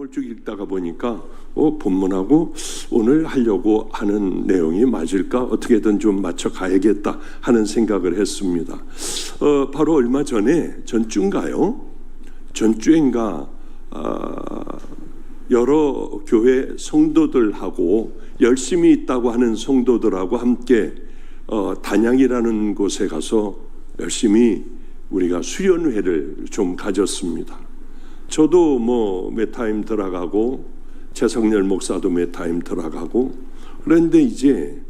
성경을 쭉 읽다가 보니까 본문하고 오늘 하려고 하는 내용이 맞을까? 어떻게든 좀 맞춰 가야겠다 하는 생각을 했습니다. 바로 얼마 전에 전주인가요? 전주인가 여러 교회 성도들하고 열심히 있다고 하는 성도들하고 함께 단양이라는 곳에 가서 열심히 우리가 수련회를 좀 가졌습니다. 저도 몇 타임 들어가고 최성렬 목사도 몇 타임 들어가고 그런데 이제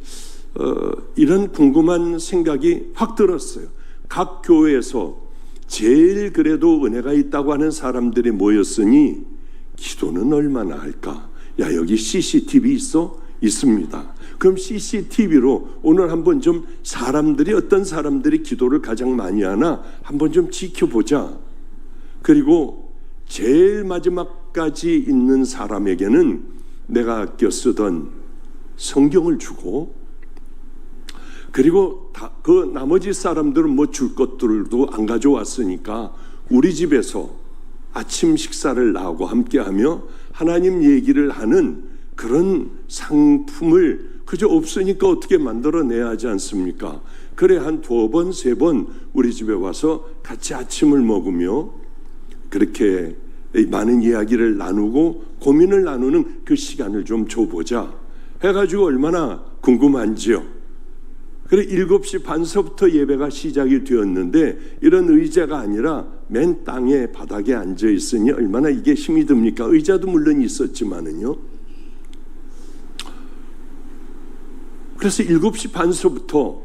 이런 궁금한 생각이 확 들었어요. 각 교회에서 제일 그래도 은혜가 있다고 하는 사람들이 모였으니 기도는 얼마나 할까? 야, 여기 CCTV 있어? 있습니다. 그럼 CCTV로 오늘 한번 좀 어떤 사람들이 기도를 가장 많이 하나 한번 좀 지켜보자. 그리고 제일 마지막까지 있는 사람에게는 내가 아껴 쓰던 성경을 주고, 그리고 그 나머지 사람들은 줄 것들도 안 가져왔으니까 우리 집에서 아침 식사를 나하고 함께하며 하나님 얘기를 하는 그런 상품을 그저 없으니까 어떻게 만들어내야 하지 않습니까? 그래 한 2번, 3번 우리 집에 와서 같이 아침을 먹으며 그렇게 많은 이야기를 나누고 고민을 나누는 그 시간을 좀 줘보자 해가지고 얼마나 궁금한지요. 그래 7시 반서부터 예배가 시작이 되었는데 이런 의자가 아니라 맨 땅에 바닥에 앉아 있으니 얼마나 이게 힘이 듭니까? 의자도 물론 있었지만은요. 그래서 7시 반서부터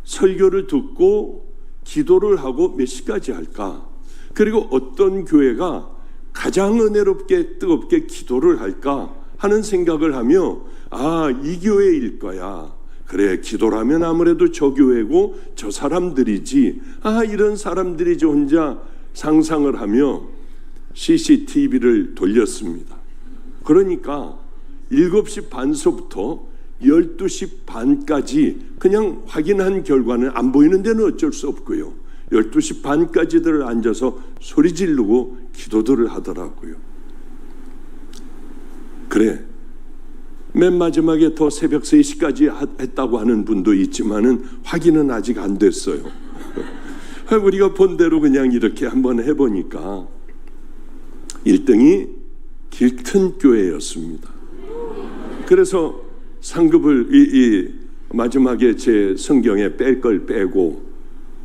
설교를 듣고 기도를 하고 몇 시까지 할까? 그리고 어떤 교회가 가장 은혜롭게 뜨겁게 기도를 할까 하는 생각을 하며 이 교회일 거야. 그래 기도라면 아무래도 저 교회고 저 사람들이지. 이런 사람들이지 혼자 상상을 하며 CCTV를 돌렸습니다. 그러니까 7시 반서부터 12시 반까지 그냥 확인한 결과는 안 보이는 데는 어쩔 수 없고요. 12시 반까지들 앉아서 소리 지르고 기도들을 하더라고요. 그래 맨 마지막에 더 새벽 3시까지 했다고 하는 분도 있지만은 확인은 아직 안 됐어요. 우리가 본 대로 그냥 이렇게 한번 해보니까 1등이 길튼 교회였습니다. 그래서 상급을 마지막에 제 성경에 뺄 걸 빼고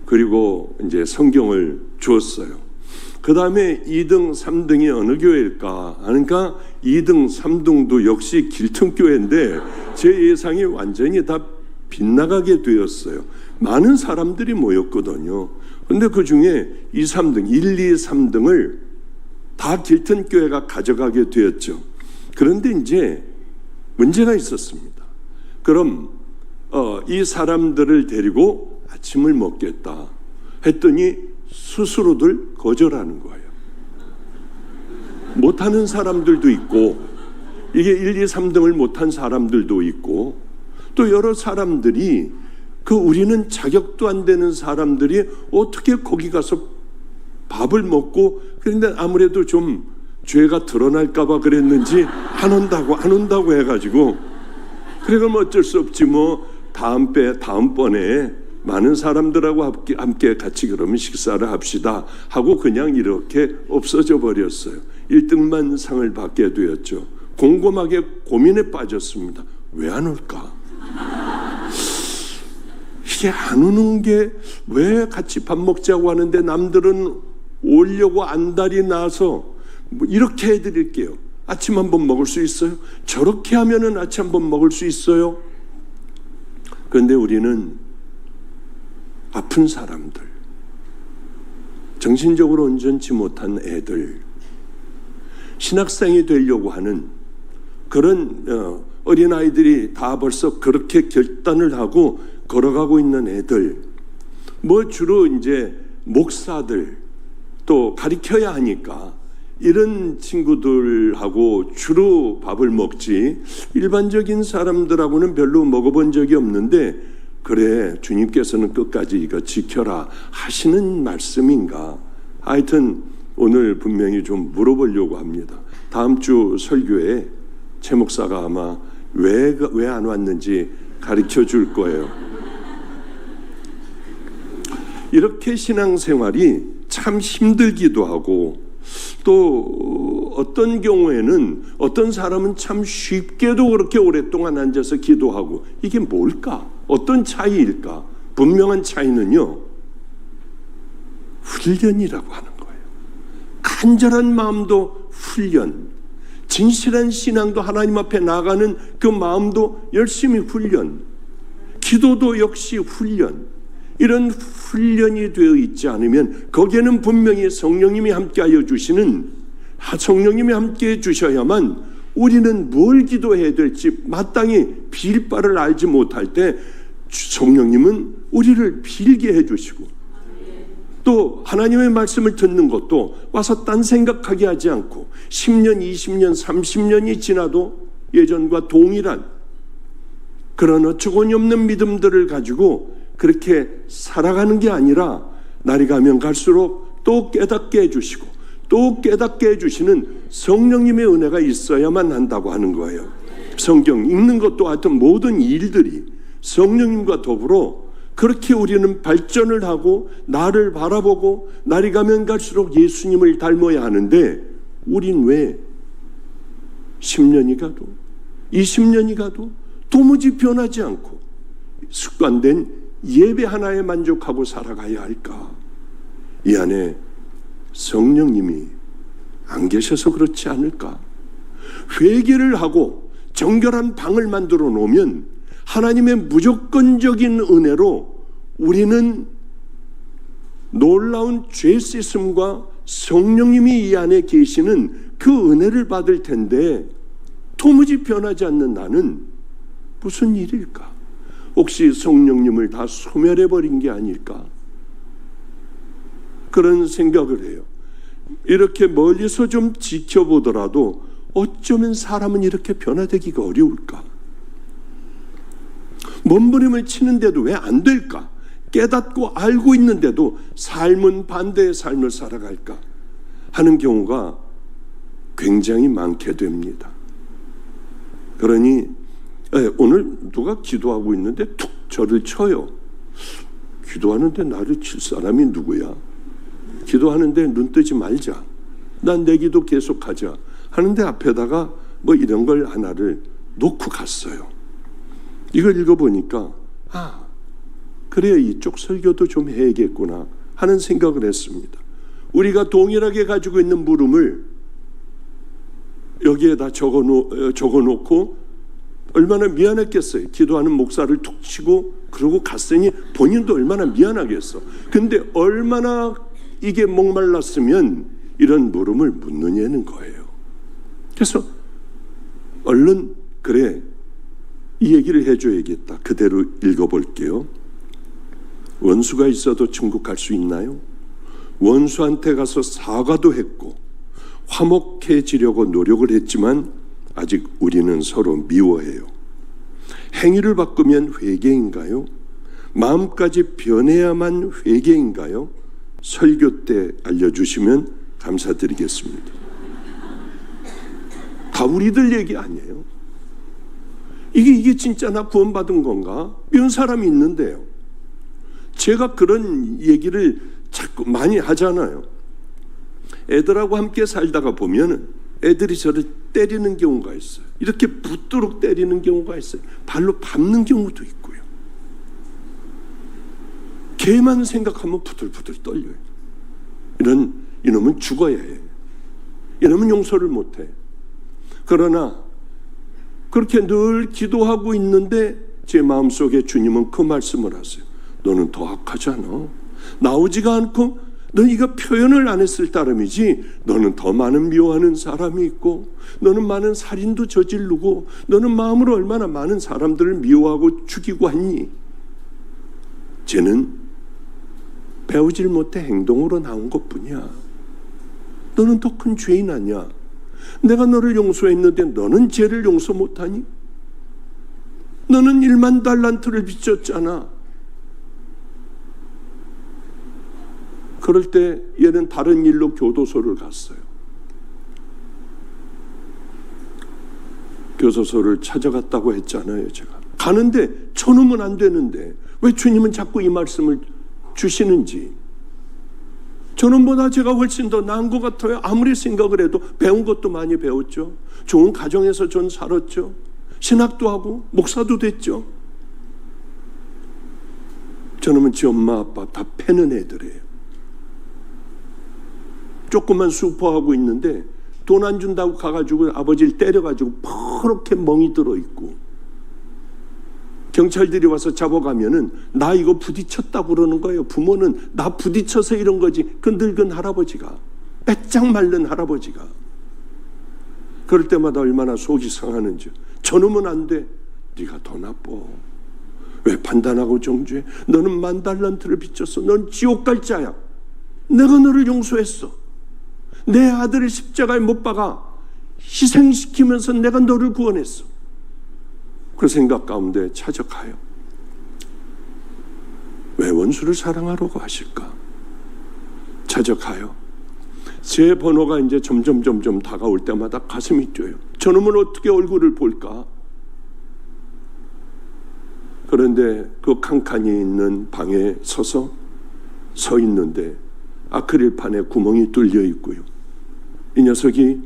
그리고 이제 성경을 주었어요. 그 다음에 2등, 3등이 어느 교회일까 하니까 2등, 3등도 역시 길튼교회인데 제 예상이 완전히 다 빗나가게 되었어요. 많은 사람들이 모였거든요. 그런데 그 중에 2, 3등, 1, 2, 3등을 다 길튼교회가 가져가게 되었죠. 그런데 이제 문제가 있었습니다. 그럼 이 사람들을 데리고 아침을 먹겠다 했더니 스스로들 거절하는 거예요. 못하는 사람들도 있고 이게 1, 2, 3등을 못한 사람들도 있고 또 여러 사람들이 우리는 자격도 안 되는 사람들이 어떻게 거기 가서 밥을 먹고 그런데 아무래도 좀 죄가 드러날까 봐 그랬는지 안 온다고 해가지고 그래 그럼 어쩔 수 없지 다음번에 많은 사람들하고 함께 같이 그러면 식사를 합시다 하고 그냥 이렇게 없어져 버렸어요. 1등만 상을 받게 되었죠. 곰곰하게 고민에 빠졌습니다. 왜 안 올까? 이게 안 오는 게 왜 같이 밥 먹자고 하는데 남들은 오려고 안달이 나서 이렇게 해드릴게요. 아침 한번 먹을 수 있어요? 저렇게 하면은 아침 한번 먹을 수 있어요? 그런데 우리는 아픈 사람들, 정신적으로 온전치 못한 애들, 신학생이 되려고 하는 그런 어린아이들이 다 벌써 그렇게 결단을 하고 걸어가고 있는 애들, 주로 이제 목사들 또 가르쳐야 하니까 이런 친구들하고 주로 밥을 먹지 일반적인 사람들하고는 별로 먹어본 적이 없는데 그래 주님께서는 끝까지 이거 지켜라 하시는 말씀인가? 하여튼 오늘 분명히 좀 물어보려고 합니다. 다음 주 설교에 최 목사가 아마 왜 안 왔는지 가르쳐 줄 거예요. 이렇게 신앙생활이 참 힘들기도 하고, 또 어떤 경우에는 어떤 사람은 참 쉽게도 그렇게 오랫동안 앉아서 기도하고, 이게 뭘까? 어떤 차이일까? 분명한 차이는요, 훈련이라고 하는 거예요. 간절한 마음도 훈련, 진실한 신앙도 하나님 앞에 나가는 그 마음도 열심히 훈련, 기도도 역시 훈련. 이런 훈련이 되어 있지 않으면 거기에는 분명히 성령님이 함께하여 주시는, 성령님이 함께해 주셔야만 우리는 뭘 기도해야 될지 마땅히 빌 바를 알지 못할 때 성령님은 우리를 빌게 해주시고, 또 하나님의 말씀을 듣는 것도 와서 딴 생각하게 하지 않고 10년, 20년, 30년이 지나도 예전과 동일한 그런 어처구니없는 믿음들을 가지고 그렇게 살아가는 게 아니라, 날이 가면 갈수록 또 깨닫게 해주시고 또 깨닫게 해주시는 성령님의 은혜가 있어야만 한다고 하는 거예요. 성경 읽는 것도 하여튼 모든 일들이 성령님과 더불어 그렇게 우리는 발전을 하고 나를 바라보고 날이 가면 갈수록 예수님을 닮아야 하는데, 우린 왜 10년이 가도 20년이 가도 도무지 변하지 않고 습관된 예배 하나에 만족하고 살아가야 할까? 이 안에 성령님이 안 계셔서 그렇지 않을까? 회개를 하고 정결한 방을 만들어 놓으면 하나님의 무조건적인 은혜로 우리는 놀라운 죄 씻음과 성령님이 이 안에 계시는 그 은혜를 받을 텐데, 도무지 변하지 않는 나는 무슨 일일까? 혹시 성령님을 다 소멸해버린 게 아닐까? 그런 생각을 해요. 이렇게 멀리서 좀 지켜보더라도 어쩌면 사람은 이렇게 변화되기가 어려울까? 몸부림을 치는데도 왜 안 될까? 깨닫고 알고 있는데도 삶은 반대의 삶을 살아갈까? 하는 경우가 굉장히 많게 됩니다. 그러니 오늘 누가 기도하고 있는데 툭 저를 쳐요. 기도하는데 나를 칠 사람이 누구야? 기도하는데 눈 뜨지 말자, 난 내 기도 계속하자 하는데 앞에다가 뭐 이런 걸 하나를 놓고 갔어요. 이걸 읽어보니까 그래야 이쪽 설교도 좀 해야겠구나 하는 생각을 했습니다. 우리가 동일하게 가지고 있는 물음을 여기에다 적어놓고 얼마나 미안했겠어요. 기도하는 목사를 툭 치고 그러고 갔으니 본인도 얼마나 미안하겠어. 근데 얼마나 이게 목말랐으면 이런 물음을 묻느냐는 거예요. 그래서 얼른 그래, 이 얘기를 해줘야겠다. 그대로 읽어볼게요. 원수가 있어도 천국 갈 수 있나요? 원수한테 가서 사과도 했고 화목해지려고 노력을 했지만 아직 우리는 서로 미워해요. 행위를 바꾸면 회개인가요? 마음까지 변해야만 회개인가요? 설교 때 알려주시면 감사드리겠습니다. 다 우리들 얘기 아니에요. 이게 진짜 나 구원받은 건가? 이런 사람이 있는데요. 제가 그런 얘기를 자꾸 많이 하잖아요. 애들하고 함께 살다가 보면은 애들이 저를 때리는 경우가 있어요. 이렇게 붙도록 때리는 경우가 있어요. 발로 밟는 경우도 있고요. 걔만 생각하면 부들부들 떨려요. 이놈은 죽어야 해. 이놈은 용서를 못해. 그러나 그렇게 늘 기도하고 있는데 제 마음속에 주님은 그 말씀을 하세요. 너는 더 악하잖아. 나오지가 않고 너희가 표현을 안 했을 따름이지 너는 더 많은 미워하는 사람이 있고 너는 많은 살인도 저지르고 너는 마음으로 얼마나 많은 사람들을 미워하고 죽이고 했니? 쟤는 배우질 못해 행동으로 나온 것뿐이야. 너는 더 큰 죄인 아니야. 내가 너를 용서했는데 너는 죄를 용서 못하니? 너는 1만 달란트를 빚졌잖아. 그럴 때 얘는 다른 일로 교도소를 갔어요. 교도소를 찾아갔다고 했잖아요. 제가 가는데 저놈은 안 되는데 왜 주님은 자꾸 이 말씀을 주시는지. 저놈보다 제가 훨씬 더 나은 것 같아요. 아무리 생각을 해도 배운 것도 많이 배웠죠. 좋은 가정에서 전 살았죠. 신학도 하고 목사도 됐죠. 저놈은 지 엄마 아빠 다 패는 애들이에요. 조그만 수포하고 있는데 돈 안 준다고 가가지고 아버지를 때려가지고 퍼렇게 멍이 들어있고, 경찰들이 와서 잡아가면은 나 이거 부딪혔다고 그러는 거예요. 부모는 나 부딪혀서 이런 거지. 그 늙은 할아버지가, 빼짝 마른 할아버지가. 그럴 때마다 얼마나 속이 상하는지. 저놈은 안 돼. 네가 더 나빠. 왜 판단하고 정죄해? 너는 10,000달란트를 빚졌어. 넌 지옥 갈 자야. 내가 너를 용서했어. 내 아들을 십자가에 못 박아 희생시키면서 내가 너를 구원했어. 그 생각 가운데 찾아가요. 왜 원수를 사랑하라고 하실까? 찾아가요. 제 번호가 이제 점점 다가올 때마다 가슴이 뛰어요. 저놈은 어떻게 얼굴을 볼까? 그런데 그 칸칸이 있는 방에 서 있는데 아크릴판에 구멍이 뚫려 있고요. 이 녀석이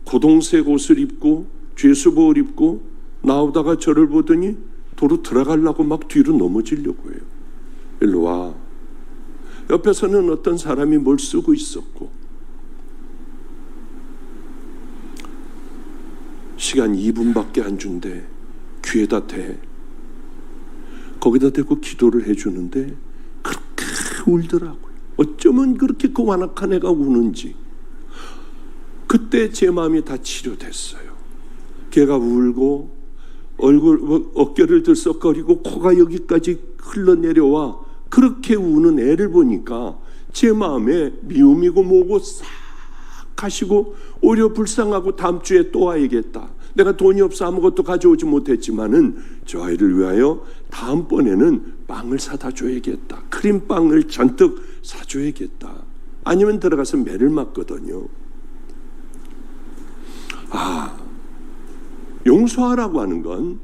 고동색 옷을 입고 죄수복을 입고 나오다가 저를 보더니 도로 들어가려고 막 뒤로 넘어지려고 해요. 일로 와. 옆에서는 어떤 사람이 뭘 쓰고 있었고, 시간 2분밖에 안 준대. 귀에다 대. 거기다 대고 기도를 해주는데 그렇게 울더라고요. 어쩌면 그렇게 그 완악한 애가 우는지. 그때 제 마음이 다 치료됐어요. 걔가 울고 어깨를 들썩거리고 코가 여기까지 흘러내려와 그렇게 우는 애를 보니까 제 마음에 미움이고 뭐고 싹 가시고 오히려 불쌍하고 다음 주에 또 와야겠다. 내가 돈이 없어 아무것도 가져오지 못했지만은 저 아이를 위하여 다음번에는 빵을 사다 줘야겠다. 크림빵을 잔뜩 사줘야겠다. 아니면 들어가서 매를 맞거든요. 용서하라고 하는 건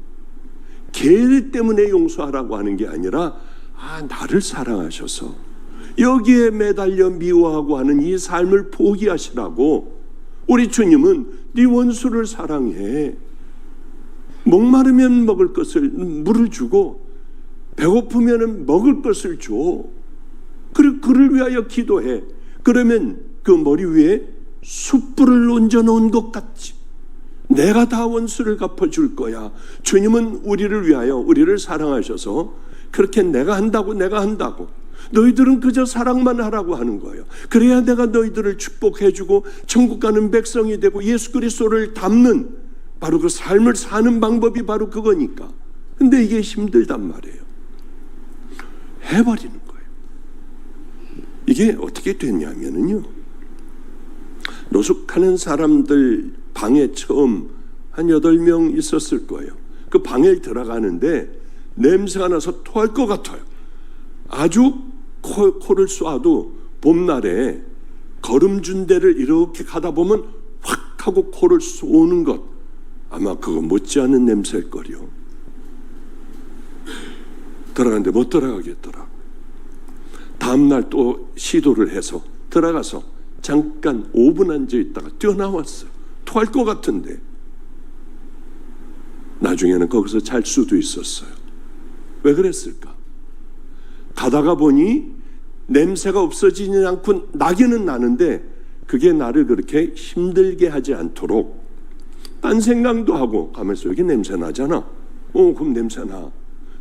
걔 때문에 용서하라고 하는 게 아니라 나를 사랑하셔서 여기에 매달려 미워하고 하는 이 삶을 포기하시라고. 우리 주님은 네 원수를 사랑해. 목마르면 먹을 것을 물을 주고 배고프면 먹을 것을 줘. 그리고 그를 위하여 기도해. 그러면 그 머리 위에 숯불을 얹어놓은 것 같지. 내가 다 원수를 갚아줄 거야. 주님은 우리를 위하여 우리를 사랑하셔서 그렇게 내가 한다고 너희들은 그저 사랑만 하라고 하는 거예요. 그래야 내가 너희들을 축복해주고 천국 가는 백성이 되고 예수 그리스도를 닮는 바로 그 삶을 사는 방법이 바로 그거니까. 근데 이게 힘들단 말이에요. 해버리는 거예요. 이게 어떻게 됐냐면요, 노숙하는 사람들 방에 처음 한 8명 있었을 거예요. 그 방에 들어가는데 냄새가 나서 토할 것 같아요. 아주 코를 쏴도 봄날에 걸음준대를 이렇게 가다 보면 확 하고 코를 쏘는 것, 아마 그거 못지않은 냄새일 거요. 들어갔는데 못 들어가겠더라. 다음날 또 시도를 해서 들어가서 잠깐 5분 앉아있다가 뛰어나왔어요. 토할 것 같은데. 나중에는 거기서 잘 수도 있었어요. 왜 그랬을까? 가다가 보니 냄새가 없어지지 않고 나기는 나는데 그게 나를 그렇게 힘들게 하지 않도록 딴 생각도 하고 가면서 여기 냄새 나잖아. 그럼 냄새 나.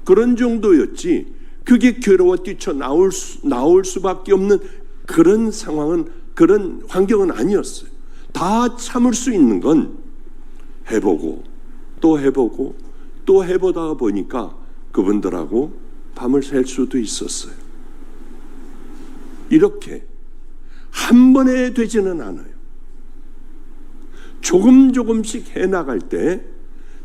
그런 정도였지 그게 괴로워 뛰쳐나올 수밖에 없는 그런 상황은, 그런 환경은 아니었어요. 다 참을 수 있는 건 해보고 또 해보고 또 해보다 보니까 그분들하고 밤을 샐 수도 있었어요. 이렇게 한 번에 되지는 않아요. 조금씩 해나갈 때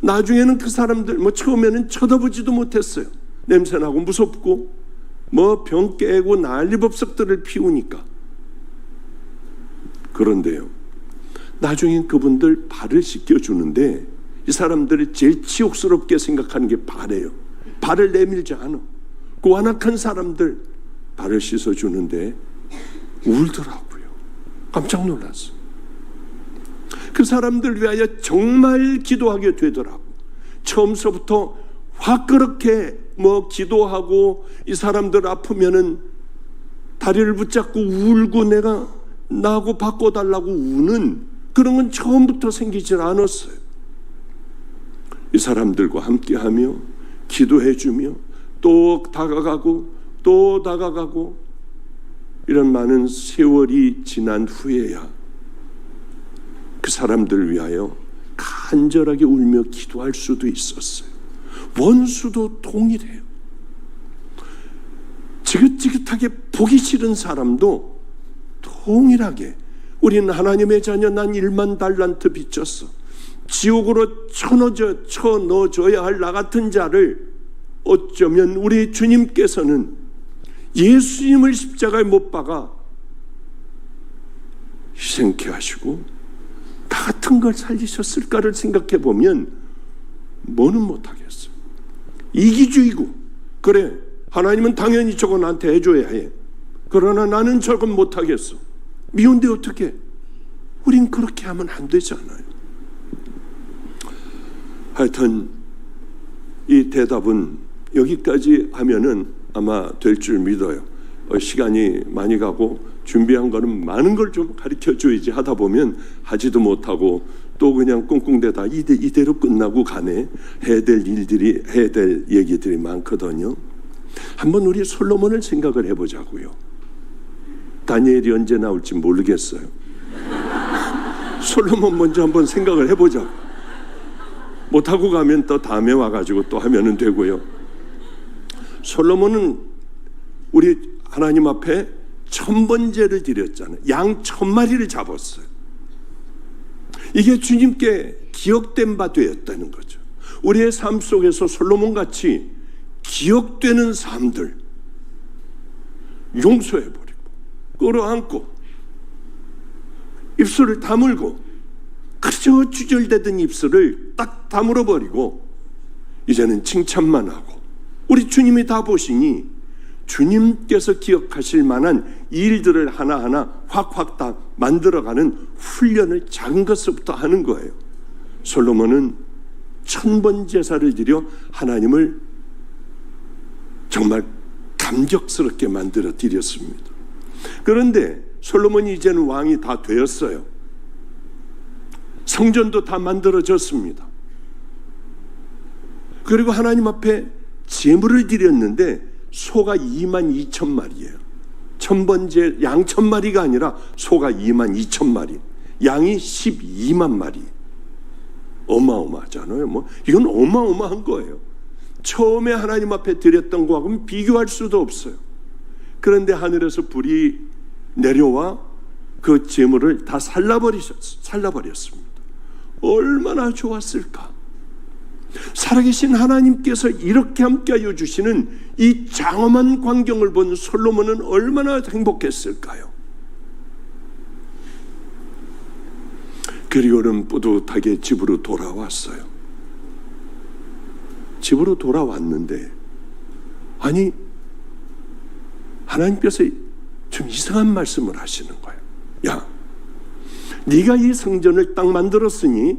나중에는 그 사람들 처음에는 쳐다보지도 못했어요. 냄새나고 무섭고 병 깨고 난리법석들을 피우니까. 그런데요, 나중에 그분들 발을 씻겨주는데 이 사람들이 제일 치욕스럽게 생각하는 게 발이에요. 발을 내밀지 않아. 그 완악한 사람들 발을 씻어주는데 울더라고요. 깜짝 놀랐어요. 그 사람들 위하여 정말 기도하게 되더라고. 처음서부터 확 그렇게 기도하고 이 사람들 아프면은 다리를 붙잡고 울고 내가 나하고 바꿔달라고 우는 그런 건 처음부터 생기질 않았어요. 이 사람들과 함께하며 기도해주며 또 다가가고 또 다가가고 이런 많은 세월이 지난 후에야 그 사람들을 위하여 간절하게 울며 기도할 수도 있었어요. 원수도 동일해요. 지긋지긋하게 보기 싫은 사람도 동일하게 우리는 하나님의 자녀, 난 1만 달란트 빚졌어. 지옥으로 쳐넣어줘야 할 나 같은 자를 어쩌면 우리 주님께서는 예수님을 십자가에 못 박아 희생케 하시고 나 같은 걸 살리셨을까를 생각해 보면 뭐는 못하겠어. 이기주의고, 그래 하나님은 당연히 저거 나한테 해줘야 해. 그러나 나는 저건 못하겠어. 미운데 어떻게? 우린 그렇게 하면 안 되잖아요. 하여튼 이 대답은 여기까지 하면은 아마 될 줄 믿어요. 시간이 많이 가고 준비한 거는 많은 걸 좀 가르쳐 줘야지 하다 보면 하지도 못하고 또 그냥 꿍꿍대다 이대로 끝나고 가네. 해야 될 일들이, 해야 될 얘기들이 많거든요. 한번 우리 솔로몬을 생각을 해보자고요. 다니엘이 언제 나올지 모르겠어요. 솔로몬 먼저 한번 생각을 해보자고. 못하고 가면 또 다음에 와가지고 또 하면은 되고요. 솔로몬은 우리 하나님 앞에 1000번제를 드렸잖아요. 양 1000마리를 잡았어요. 이게 주님께 기억된 바 되었다는 거죠. 우리의 삶 속에서 솔로몬같이 기억되는 삶들 용서해버리고 끌어안고 입술을 다물고 그저 주절되던 입술을 딱 다물어버리고 이제는 칭찬만 하고 우리 주님이 다 보시니 주님께서 기억하실 만한 일들을 하나하나 확확 다 만들어가는 훈련을 작은 것부터 하는 거예요. 솔로몬은 1000번 제사를 드려 하나님을 정말 감격스럽게 만들어 드렸습니다. 그런데 솔로몬이 이제는 왕이 다 되었어요. 성전도 다 만들어졌습니다. 그리고 하나님 앞에 제물을 드렸는데 소가 22,000마리예요. 1000번째 양 1000마리가 아니라 소가 22,000마리, 양이 12만 마리. 어마어마하잖아요. 이건 어마어마한 거예요. 처음에 하나님 앞에 드렸던 거하고는 비교할 수도 없어요. 그런데 하늘에서 불이 내려와 그 제물을 다 살라버렸습니다. 얼마나 좋았을까. 살아계신 하나님께서 이렇게 함께하여 주시는 이 장엄한 광경을 본 솔로몬은 얼마나 행복했을까요? 그리고는 뿌듯하게 집으로 돌아왔어요. 집으로 돌아왔는데 아니 하나님께서 좀 이상한 말씀을 하시는 거예요. 야, 네가 이 성전을 딱 만들었으니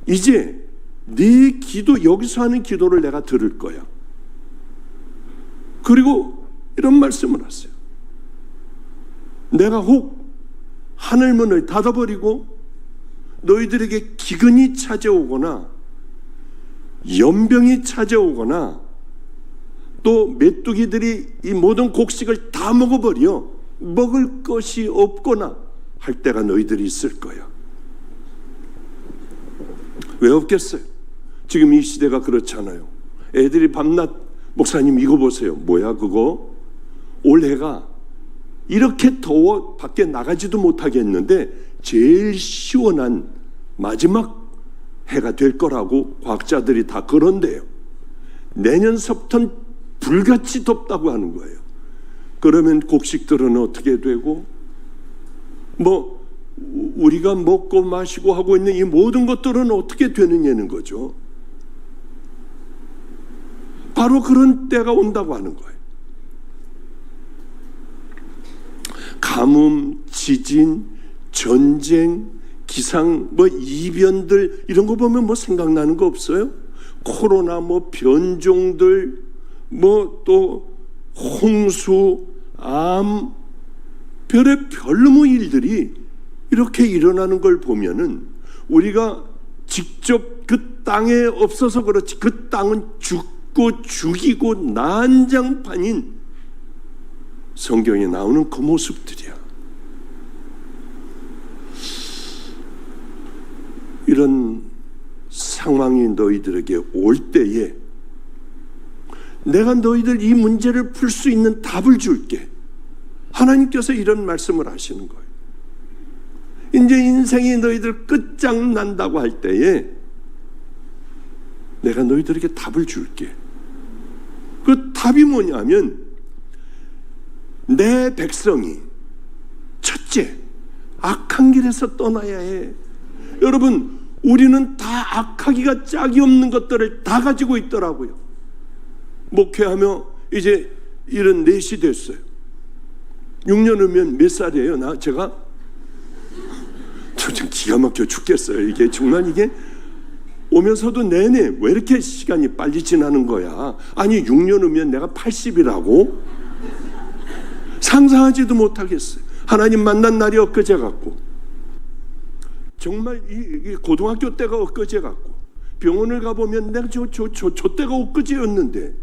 이제 네 기도, 여기서 하는 기도를 내가 들을 거야. 그리고 이런 말씀을 하세요. 내가 혹 하늘문을 닫아버리고 너희들에게 기근이 찾아오거나 연병이 찾아오거나 또 메뚜기들이 이 모든 곡식을 다 먹어버려 먹을 것이 없거나 할 때가 너희들이 있을 거야. 왜 없겠어요? 지금 이 시대가 그렇잖아요. 애들이 밤낮 목사님 이거 보세요. 뭐야 그거? 올해가 이렇게 더워 밖에 나가지도 못하겠는데 제일 시원한 마지막 해가 될 거라고 과학자들이 다 그런데요. 내년서부터는 불같이 덥다고 하는 거예요. 그러면 곡식들은 어떻게 되고 우리가 먹고 마시고 하고 있는 이 모든 것들은 어떻게 되느냐는 거죠. 바로 그런 때가 온다고 하는 거예요. 가뭄, 지진, 전쟁, 기상, 이변들 이런 거 보면 생각나는 거 없어요? 코로나, 변종들, 또 홍수, 암, 별의 일들이 이렇게 일어나는 걸 보면은 우리가 직접 그 땅에 없어서 그렇지 그 땅은 죽고 죽이고 난장판인 성경에 나오는 그 모습들이야. 이런 상황이 너희들에게 올 때에 내가 너희들 이 문제를 풀 수 있는 답을 줄게. 하나님께서 이런 말씀을 하시는 거예요. 이제 인생이 너희들 끝장난다고 할 때에 내가 너희들에게 답을 줄게. 그 답이 뭐냐면 내 백성이 첫째 악한 길에서 떠나야 해. 여러분, 우리는 다 악하기가 짝이 없는 것들을 다 가지고 있더라고요. 목회하며 이제 74시 됐어요. 6년 후면 몇 살이에요? 제가? 저 지금 기가 막혀 죽겠어요. 이게 정말 이게 오면서도 내내 왜 이렇게 시간이 빨리 지나는 거야? 아니 6년 후면 내가 80이라고? 상상하지도 못하겠어요. 하나님 만난 날이 엊그제 같고 정말 이 고등학교 때가 엊그제 같고 병원을 가보면 내가 저 때가 엊그제였는데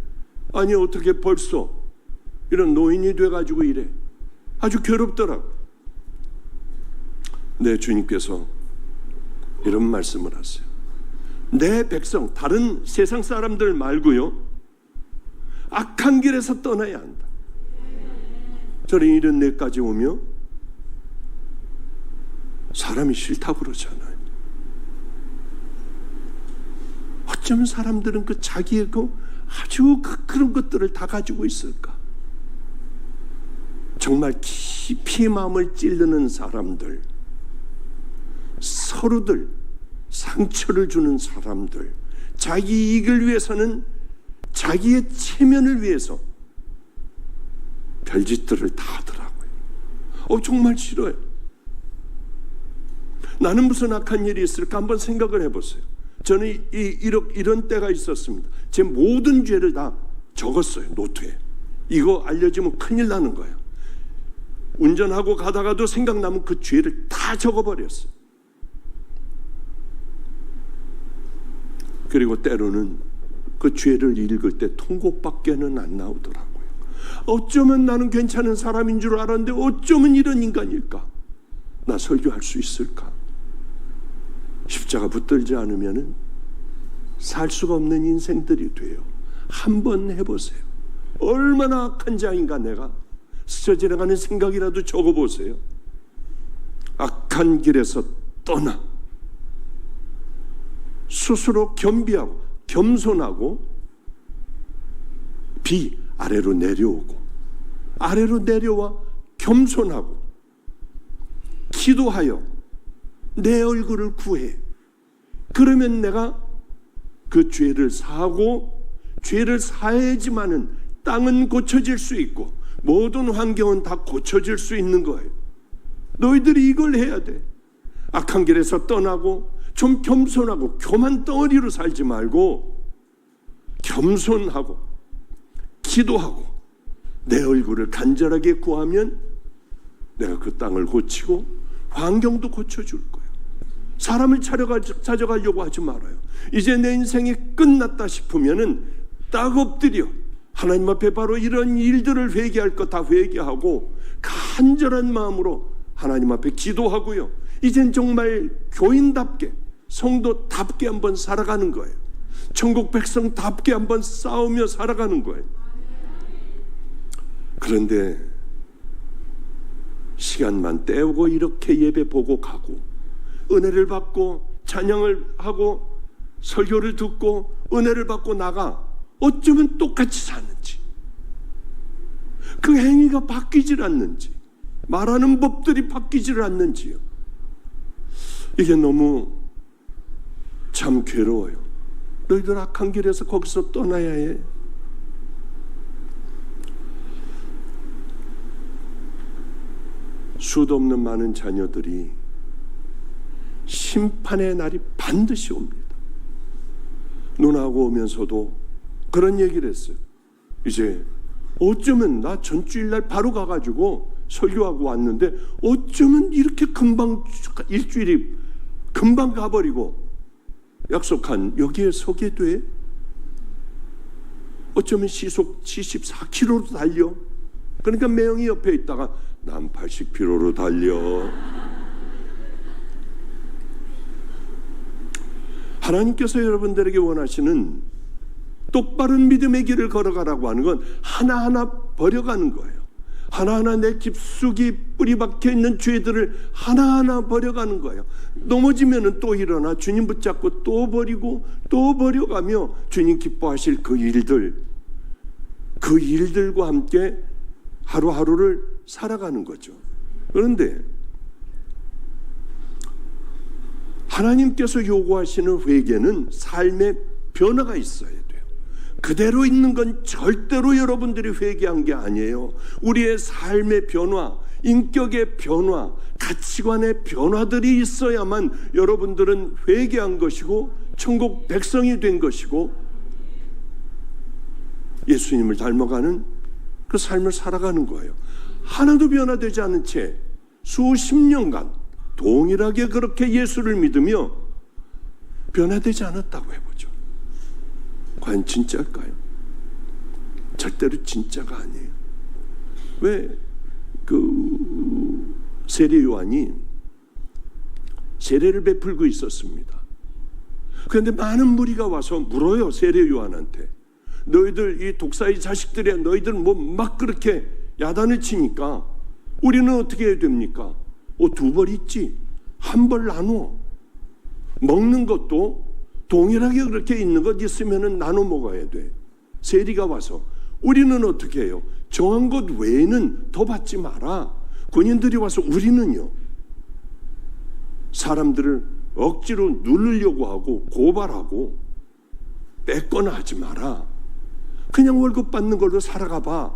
아니 어떻게 벌써 이런 노인이 돼가지고 이래. 아주 괴롭더라고. 내 주님께서 이런 말씀을 하세요. 내 백성, 다른 세상 사람들 말고요, 악한 길에서 떠나야 한다. 저는 이런 데까지 오며 사람이 싫다고 그러잖아요. 어쩌면 사람들은 그 자기의 아주 그런 것들을 다 가지고 있을까? 정말 깊이 마음을 찌르는 사람들, 서로들 상처를 주는 사람들, 자기 이익을 위해서는 자기의 체면을 위해서 별짓들을 다 하더라고요. 정말 싫어요. 나는 무슨 악한 일이 있을까 한번 생각을 해보세요. 저는 이런 때가 있었습니다. 제 모든 죄를 다 적었어요. 노트에. 이거 알려지면 큰일 나는 거예요. 운전하고 가다가도 생각나면 그 죄를 다 적어버렸어요. 그리고 때로는 그 죄를 읽을 때 통곡밖에는 안 나오더라고요. 어쩌면 나는 괜찮은 사람인 줄 알았는데 어쩌면 이런 인간일까? 나 설교할 수 있을까? 십자가 붙들지 않으면 살 수가 없는 인생들이 돼요. 한번 해보세요. 얼마나 악한 자인가 내가. 스쳐 지나가는 생각이라도 적어보세요. 악한 길에서 떠나 스스로 겸비하고 겸손하고 아래로 내려오고 아래로 내려와 겸손하고 기도하여 내 얼굴을 구해. 그러면 내가 그 죄를 사하고 죄를 사해야지만은 땅은 고쳐질 수 있고 모든 환경은 다 고쳐질 수 있는 거예요. 너희들이 이걸 해야 돼. 악한 길에서 떠나고 좀 겸손하고 교만 덩어리로 살지 말고 겸손하고 기도하고 내 얼굴을 간절하게 구하면 내가 그 땅을 고치고 환경도 고쳐줄 거예요. 사람을 찾아가려고 하지 말아요. 이제 내 인생이 끝났다 싶으면은 딱 엎드려 하나님 앞에 바로 이런 일들을 회개할 것 다 회개하고 간절한 마음으로 하나님 앞에 기도하고요. 이젠 정말 교인답게 성도답게 한번 살아가는 거예요. 천국 백성답게 한번 싸우며 살아가는 거예요. 그런데 시간만 때우고 이렇게 예배 보고 가고 은혜를 받고 찬양을 하고 설교를 듣고 은혜를 받고 나가 어쩌면 똑같이 사는지 그 행위가 바뀌질 않는지 말하는 법들이 바뀌질 않는지요. 이게 너무 참 괴로워요. 너희들 악한 길에서 거기서 떠나야 해. 수도 없는 많은 자녀들이 심판의 날이 반드시 옵니다. 누나하고 오면서도 그런 얘기를 했어요. 이제 어쩌면 나 전주일날 바로 가가지고 설교하고 왔는데 어쩌면 이렇게 금방 일주일이 금방 가버리고 약속한 여기에 서게 돼? 어쩌면 시속 74km로 달려. 그러니까 매형이 옆에 있다가 난 80km로 달려. 하나님께서 여러분들에게 원하시는 똑바른 믿음의 길을 걸어가라고 하는 건 하나하나 버려가는 거예요. 하나하나 내 깊숙이 뿌리 박혀 있는 죄들을 하나하나 버려가는 거예요. 넘어지면 또 일어나 주님 붙잡고 또 버리고 또 버려가며 주님 기뻐하실 그 일들과 함께 하루하루를 살아가는 거죠. 그런데 하나님께서 요구하시는 회개는 삶의 변화가 있어야 돼요. 그대로 있는 건 절대로 여러분들이 회개한 게 아니에요. 우리의 삶의 변화, 인격의 변화, 가치관의 변화들이 있어야만 여러분들은 회개한 것이고 천국 백성이 된 것이고 예수님을 닮아가는 그 삶을 살아가는 거예요. 하나도 변화되지 않은 채 수십 년간 동일하게 그렇게 예수를 믿으며 변화되지 않았다고 해보죠. 과연 진짜일까요? 절대로 진짜가 아니에요. 왜 세례 요한이 세례를 베풀고 있었습니다. 그런데 많은 무리가 와서 물어요. 세례 요한한테. 너희들 이 독사의 자식들이야. 너희들 뭐 막 그렇게 야단을 치니까 우리는 어떻게 해야 됩니까? 2벌 있지. 한 벌 나누어. 먹는 것도 동일하게 그렇게 있는 것 있으면 나눠 먹어야 돼. 세리가 와서 우리는 어떻게 해요? 정한 것 외에는 더 받지 마라. 군인들이 와서 우리는요, 사람들을 억지로 누르려고 하고 고발하고 뺏거나 하지 마라. 그냥 월급 받는 걸로 살아가 봐.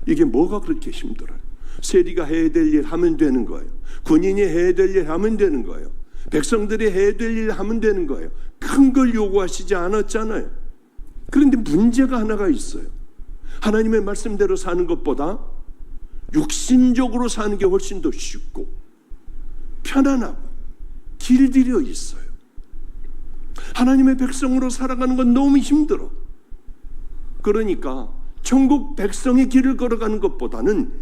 이게 뭐가 그렇게 힘들어요? 세리가 해야 될 일 하면 되는 거예요. 군인이 해야 될 일 하면 되는 거예요. 백성들이 해야 될 일 하면 되는 거예요. 큰 걸 요구하시지 않았잖아요. 그런데 문제가 하나가 있어요. 하나님의 말씀대로 사는 것보다 육신적으로 사는 게 훨씬 더 쉽고 편안하고 길들여 있어요. 하나님의 백성으로 살아가는 건 너무 힘들어. 그러니까 천국 백성의 길을 걸어가는 것보다는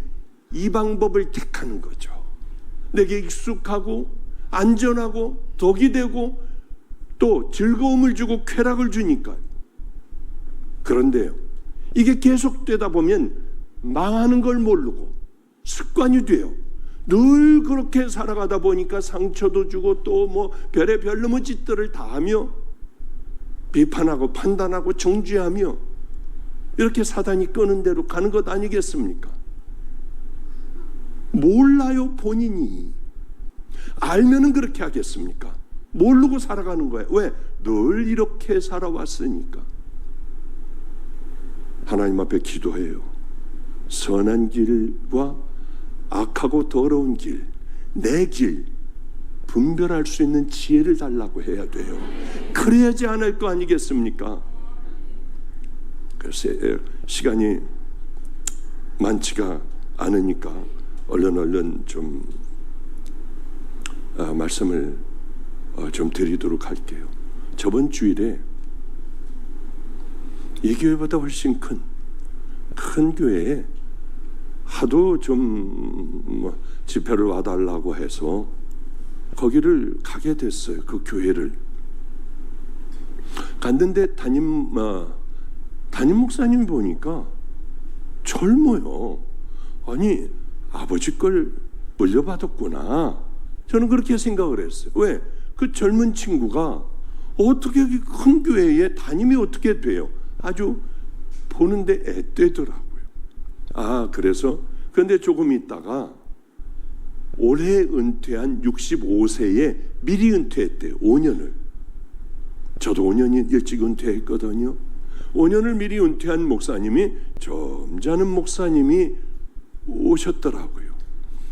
이 방법을 택하는 거죠. 내게 익숙하고 안전하고 덕이 되고 또 즐거움을 주고 쾌락을 주니까. 그런데요, 이게 계속되다 보면 망하는 걸 모르고 습관이 돼요. 늘 그렇게 살아가다 보니까 상처도 주고 또 뭐 별의별 놈의 짓들을 다 하며 비판하고 판단하고 정죄하며 이렇게 사단이 끄는 대로 가는 것 아니겠습니까? 몰라요. 본인이 알면은 그렇게 하겠습니까? 모르고 살아가는 거예요. 왜? 늘 이렇게 살아왔으니까. 하나님 앞에 기도해요. 선한 길과 악하고 더러운 길, 내 길 분별할 수 있는 지혜를 달라고 해야 돼요. 그래야지 않을 거 아니겠습니까? 글쎄, 시간이 많지가 않으니까 얼른 좀 말씀을 좀 드리도록 할게요. 저번 주일에 이 교회보다 훨씬 큰 교회에 하도 좀 집회를 와달라고 해서 거기를 가게 됐어요. 그 교회를 갔는데 담임 목사님 보니까 젊어요. 아니, 아버지 걸 물려받았구나. 저는 그렇게 생각을 했어요. 왜? 그 젊은 친구가 어떻게 큰 교회에 담임이 어떻게 돼요? 아주 보는데 앳되더라고요. 그래서 그런데 조금 있다가 올해 은퇴한 65세에 미리 은퇴했대요. 5년을. 저도 5년이 일찍 은퇴했거든요. 5년을 미리 은퇴한 목사님이, 점잖은 목사님이 오셨더라고요.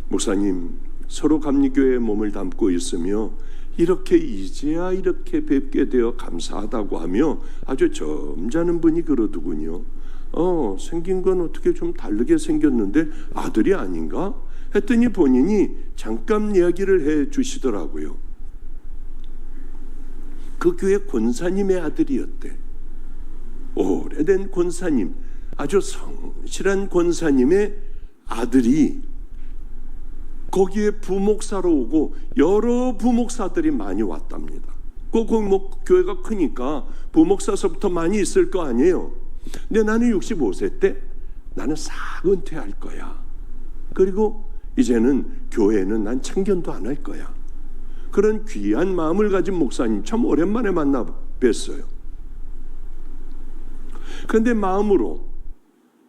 목사님, 서로 감리교회에 몸을 담고 있으며 이렇게 이제야 이렇게 뵙게 되어 감사하다고 하며 아주 점잖은 분이 그러더군요. 생긴 건 어떻게 좀 다르게 생겼는데 아들이 아닌가? 했더니 본인이 잠깐 이야기를 해 주시더라고요. 그 교회 권사님의 아들이었대. 오래된 권사님, 아주 성실한 권사님의 아들이 거기에 부목사로 오고 여러 부목사들이 많이 왔답니다. 교회가 크니까 부목사서부터 많이 있을 거 아니에요. 근데 나는 65세 때 나는 싹 은퇴할 거야. 그리고 이제는 교회는 난 참견도 안 할 거야. 그런 귀한 마음을 가진 목사님 참 오랜만에 만나 뵀어요. 그런데 마음으로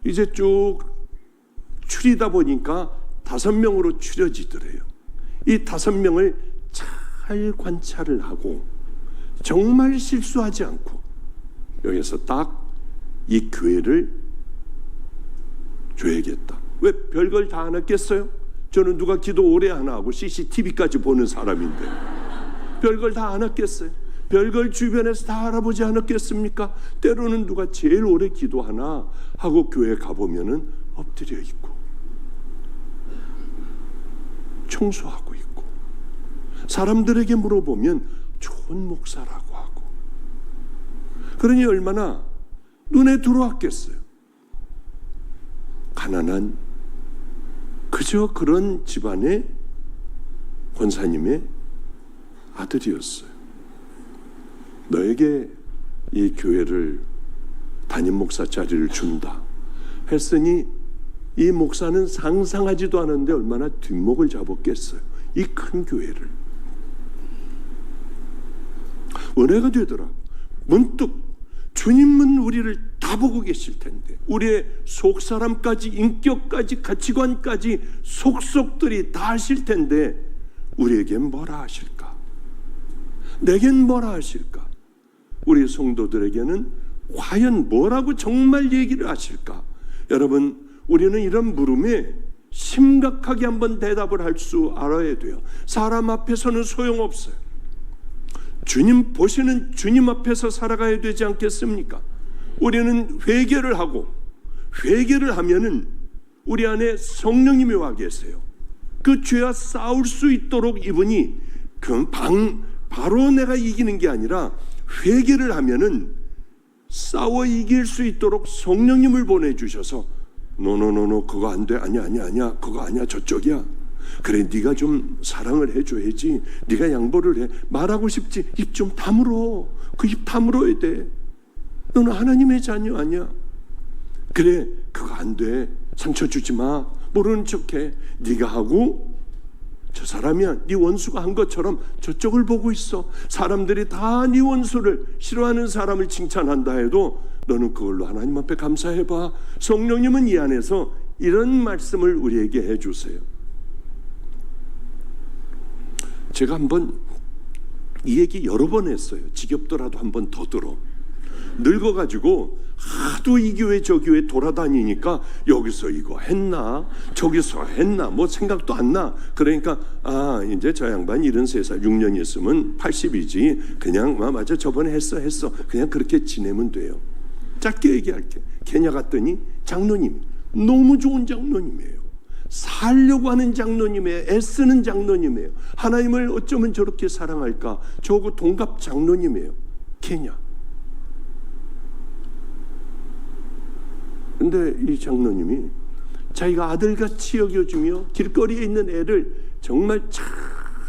이제 쭉 추리다 보니까 5명으로 추려지더래요. 이 5명을 잘 관찰을 하고 정말 실수하지 않고 여기서 딱 이 교회를 줘야겠다. 왜 별걸 다 안 했겠어요? 저는 누가 기도 오래 하나 하고 CCTV까지 보는 사람인데 별걸 다 안 했겠어요? 별걸 주변에서 다 알아보지 않았겠습니까? 때로는 누가 제일 오래 기도하나 하고 교회 가보면은 엎드려 있고 청소하고 있고 사람들에게 물어보면 좋은 목사라고 하고 그러니 얼마나 눈에 들어왔겠어요. 가난한 그저 그런 집안의 권사님의 아들이었어요. 너에게 이 교회를 담임 목사 자리를 준다 했으니 이 목사는 상상하지도 않았는데 얼마나 뒷목을 잡았겠어요. 이 큰 교회를. 은혜가 되더라. 문득 주님은 우리를 다 보고 계실 텐데 우리의 속사람까지 인격까지 가치관까지 속속들이 다 아실 텐데 우리에겐 뭐라 하실까? 내겐 뭐라 하실까? 우리 성도들에게는 과연 뭐라고 정말 얘기를 하실까? 여러분, 우리는 이런 물음에 심각하게 한번 대답을 할 수 알아야 돼요. 사람 앞에서는 소용없어요. 주님 보시는 주님 앞에서 살아가야 되지 않겠습니까? 우리는 회개를 하고 회개를 하면은 우리 안에 성령님이 와 계세요. 그 죄와 싸울 수 있도록 이분이 바로 내가 이기는 게 아니라 회개를 하면은 싸워 이길 수 있도록 성령님을 보내주셔서 노노노노 그거 안 돼. 아니야 그거 아니야 저쪽이야. 그래 네가 좀 사랑을 해줘야지. 네가 양보를 해. 말하고 싶지. 입 좀 다물어. 그 입 다물어야 돼. 너는 하나님의 자녀 아니야. 그래 그거 안 돼. 상처 주지 마. 모르는 척해. 네가 하고 저 사람이야. 네 원수가 한 것처럼 저쪽을 보고 있어. 사람들이 다 네 원수를 싫어하는 사람을 칭찬한다 해도 너는 그걸로 하나님 앞에 감사해봐. 성령님은 이 안에서 이런 말씀을 우리에게 해주세요. 제가 한번 이 얘기 여러 번 했어요. 지겹더라도 한번 더 들어. 늙어가지고 하도 이 교회 저 교회 돌아다니니까 여기서 이거 했나 저기서 했나 뭐 생각도 안 나. 그러니까 이제 저 양반 73살 6년 있으면 80이지 그냥 맞아 저번에 했어 그냥 그렇게 지내면 돼요. 짧게 얘기할게. 케냐 갔더니 장로님 너무 좋은 장로님이에요. 살려고 하는 장로님이에요. 애쓰는 장로님이에요. 하나님을 어쩌면 저렇게 사랑할까. 저하고 동갑 장로님이에요. 케냐. 근데 이 장로님이 자기가 아들같이 여겨주며 길거리에 있는 애를 정말 잘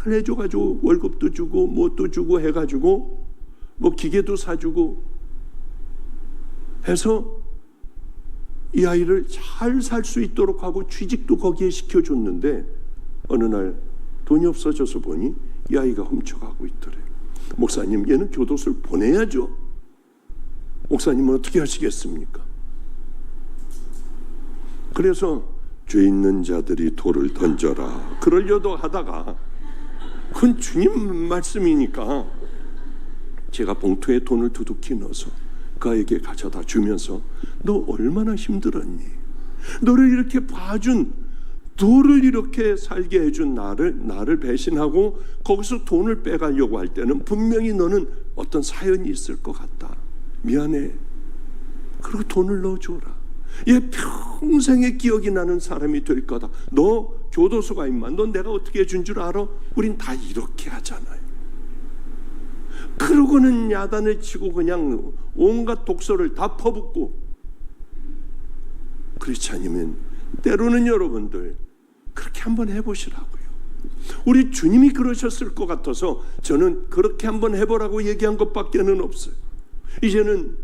해줘가지고 월급도 주고 뭣도 주고 해가지고 뭐 기계도 사주고 해서 이 아이를 잘 살 수 있도록 하고 취직도 거기에 시켜줬는데 어느 날 돈이 없어져서 보니 이 아이가 훔쳐가고 있더래요. 목사님 얘는 교도소를 보내야죠. 목사님은 어떻게 하시겠습니까? 그래서 죄 있는 자들이 돌을 던져라. 그러려도 하다가 그건 주님 말씀이니까 제가 봉투에 돈을 두둑히 넣어서 그에게 가져다 주면서 너 얼마나 힘들었니? 너를 이렇게 봐준, 너를 이렇게 살게 해준 나를 배신하고 거기서 돈을 빼가려고 할 때는 분명히 너는 어떤 사연이 있을 것 같다. 미안해. 그리고 돈을 넣어줘라. 얘 평생의 기억이 나는 사람이 될 거다. 너 교도소가 임마. 너 내가 어떻게 해준 줄 알아? 우린 다 이렇게 하잖아요. 그러고는 야단을 치고 그냥 온갖 독소를 다 퍼붓고, 그렇지 않으면 때로는 여러분들 그렇게 한번 해보시라고요. 우리 주님이 그러셨을 것 같아서 저는 그렇게 한번 해보라고 얘기한 것밖에는 없어요. 이제는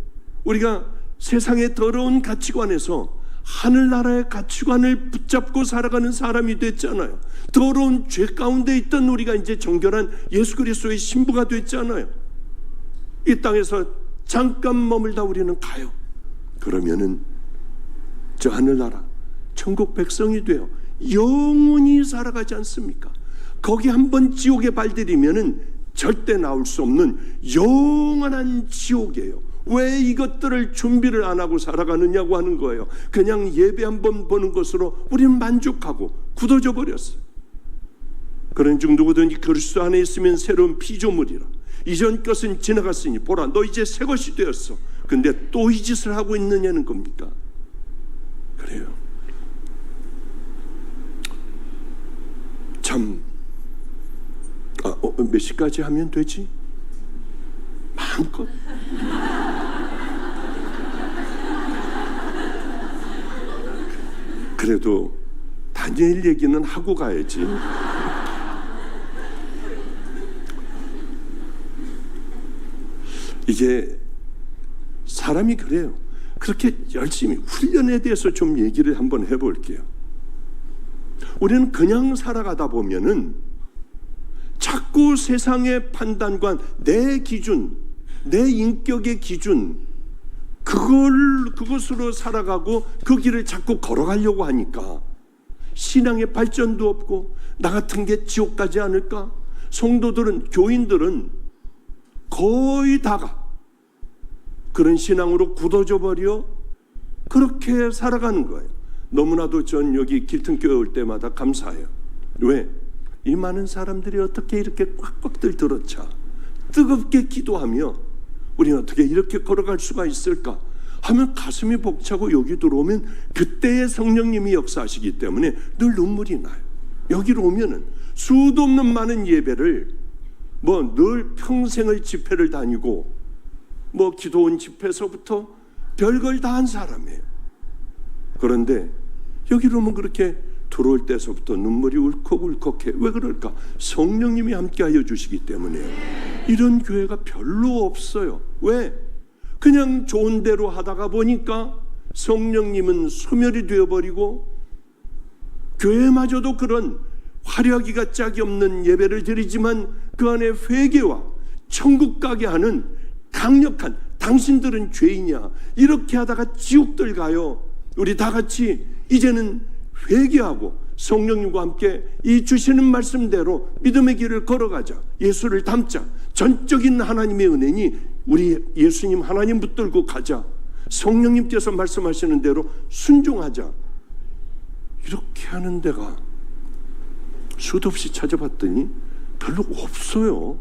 우리가 세상의 더러운 가치관에서 하늘나라의 가치관을 붙잡고 살아가는 사람이 됐잖아요. 더러운 죄 가운데 있던 우리가 이제 정결한 예수 그리스도의 신부가 됐잖아요. 이 땅에서 잠깐 머물다 우리는 가요. 그러면은 저 하늘나라 천국 백성이 되어 영원히 살아가지 않습니까? 거기 한번 지옥에 발들이면은 절대 나올 수 없는 영원한 지옥이에요. 왜 이것들을 준비를 안 하고 살아가느냐고 하는 거예요. 그냥 예배 한번 보는 것으로 우리는 만족하고 굳어져 버렸어요. 그런 중 누구든지 그리스도 안에 있으면 새로운 피조물이라. 이전 것은 지나갔으니 보라 너 이제 새 것이 되었어. 근데 또 이 짓을 하고 있느냐는 겁니까? 그래요. 참 몇 시까지 하면 되지? 마음껏. 그래도 다니엘 얘기는 하고 가야지. 이게 사람이 그래요. 그렇게 열심히 훈련에 대해서 좀 얘기를 한번 해볼게요. 우리는 그냥 살아가다 보면은 자꾸 세상의 판단관, 내 기준, 내 인격의 기준, 그것으로 살아가고 그 길을 자꾸 걸어가려고 하니까 신앙의 발전도 없고 나 같은 게 지옥 가지 않을까? 성도들은, 교인들은 거의 다가 그런 신앙으로 굳어져 버려 그렇게 살아가는 거예요. 너무나도 전 여기 길튼교회 올 때마다 감사해요. 왜? 이 많은 사람들이 어떻게 이렇게 꽉꽉들 들어차 뜨겁게 기도하며 우리는 어떻게 이렇게 걸어갈 수가 있을까 하면 가슴이 벅차고 여기 들어오면 그때의 성령님이 역사하시기 때문에 늘 눈물이 나요. 여기로 오면은 수도 없는 많은 예배를 늘 평생을 집회를 다니고 기도원 집회서부터 별걸 다 한 사람이에요. 그런데 여기로 오면 그렇게 들어올 때서부터 눈물이 울컥울컥해. 왜 그럴까? 성령님이 함께하여 주시기 때문에요. 이런 교회가 별로 없어요. 왜? 그냥 좋은 대로 하다가 보니까 성령님은 소멸이 되어버리고 교회마저도 그런 화려하기가 짝이 없는 예배를 드리지만 그 안에 회개와 천국 가게 하는 강력한 당신들은 죄이냐 이렇게 하다가 지옥들 가요. 우리 다 같이 이제는 회개하고 성령님과 함께 이 주시는 말씀대로 믿음의 길을 걸어가자. 예수를 닮자. 전적인 하나님의 은혜니 우리 예수님 하나님 붙들고 가자. 성령님께서 말씀하시는 대로 순종하자. 이렇게 하는 데가 수도 없이 찾아봤더니 별로 없어요.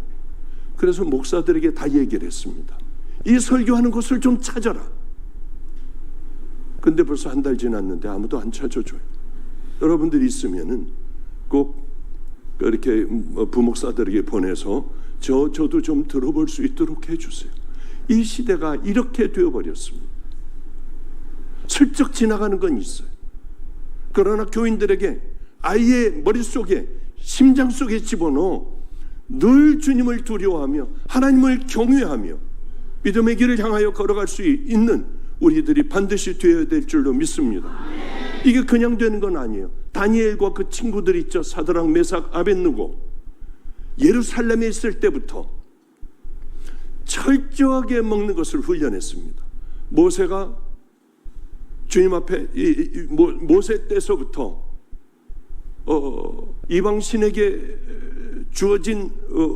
그래서 목사들에게 다 얘기를 했습니다. 이 설교하는 곳을 좀 찾아라. 근데 벌써 한 달 지났는데 아무도 안 찾아줘요. 여러분들이 있으면은 꼭 이렇게 부목사들에게 보내서 저도 좀 들어볼 수 있도록 해주세요. 이 시대가 이렇게 되어버렸습니다. 슬쩍 지나가는 건 있어요. 그러나 교인들에게 아예 머릿속에 심장 속에 집어넣어 늘 주님을 두려워하며 하나님을 경외하며 믿음의 길을 향하여 걸어갈 수 있는 우리들이 반드시 되어야 될 줄로 믿습니다. 이게 그냥 되는 건 아니에요. 다니엘과 그 친구들 있죠. 사드락, 메삭, 아벳느고. 예루살렘에 있을 때부터 철저하게 먹는 것을 훈련했습니다. 모세가 주님 앞에 모세 때서부터 이방신에게 주어진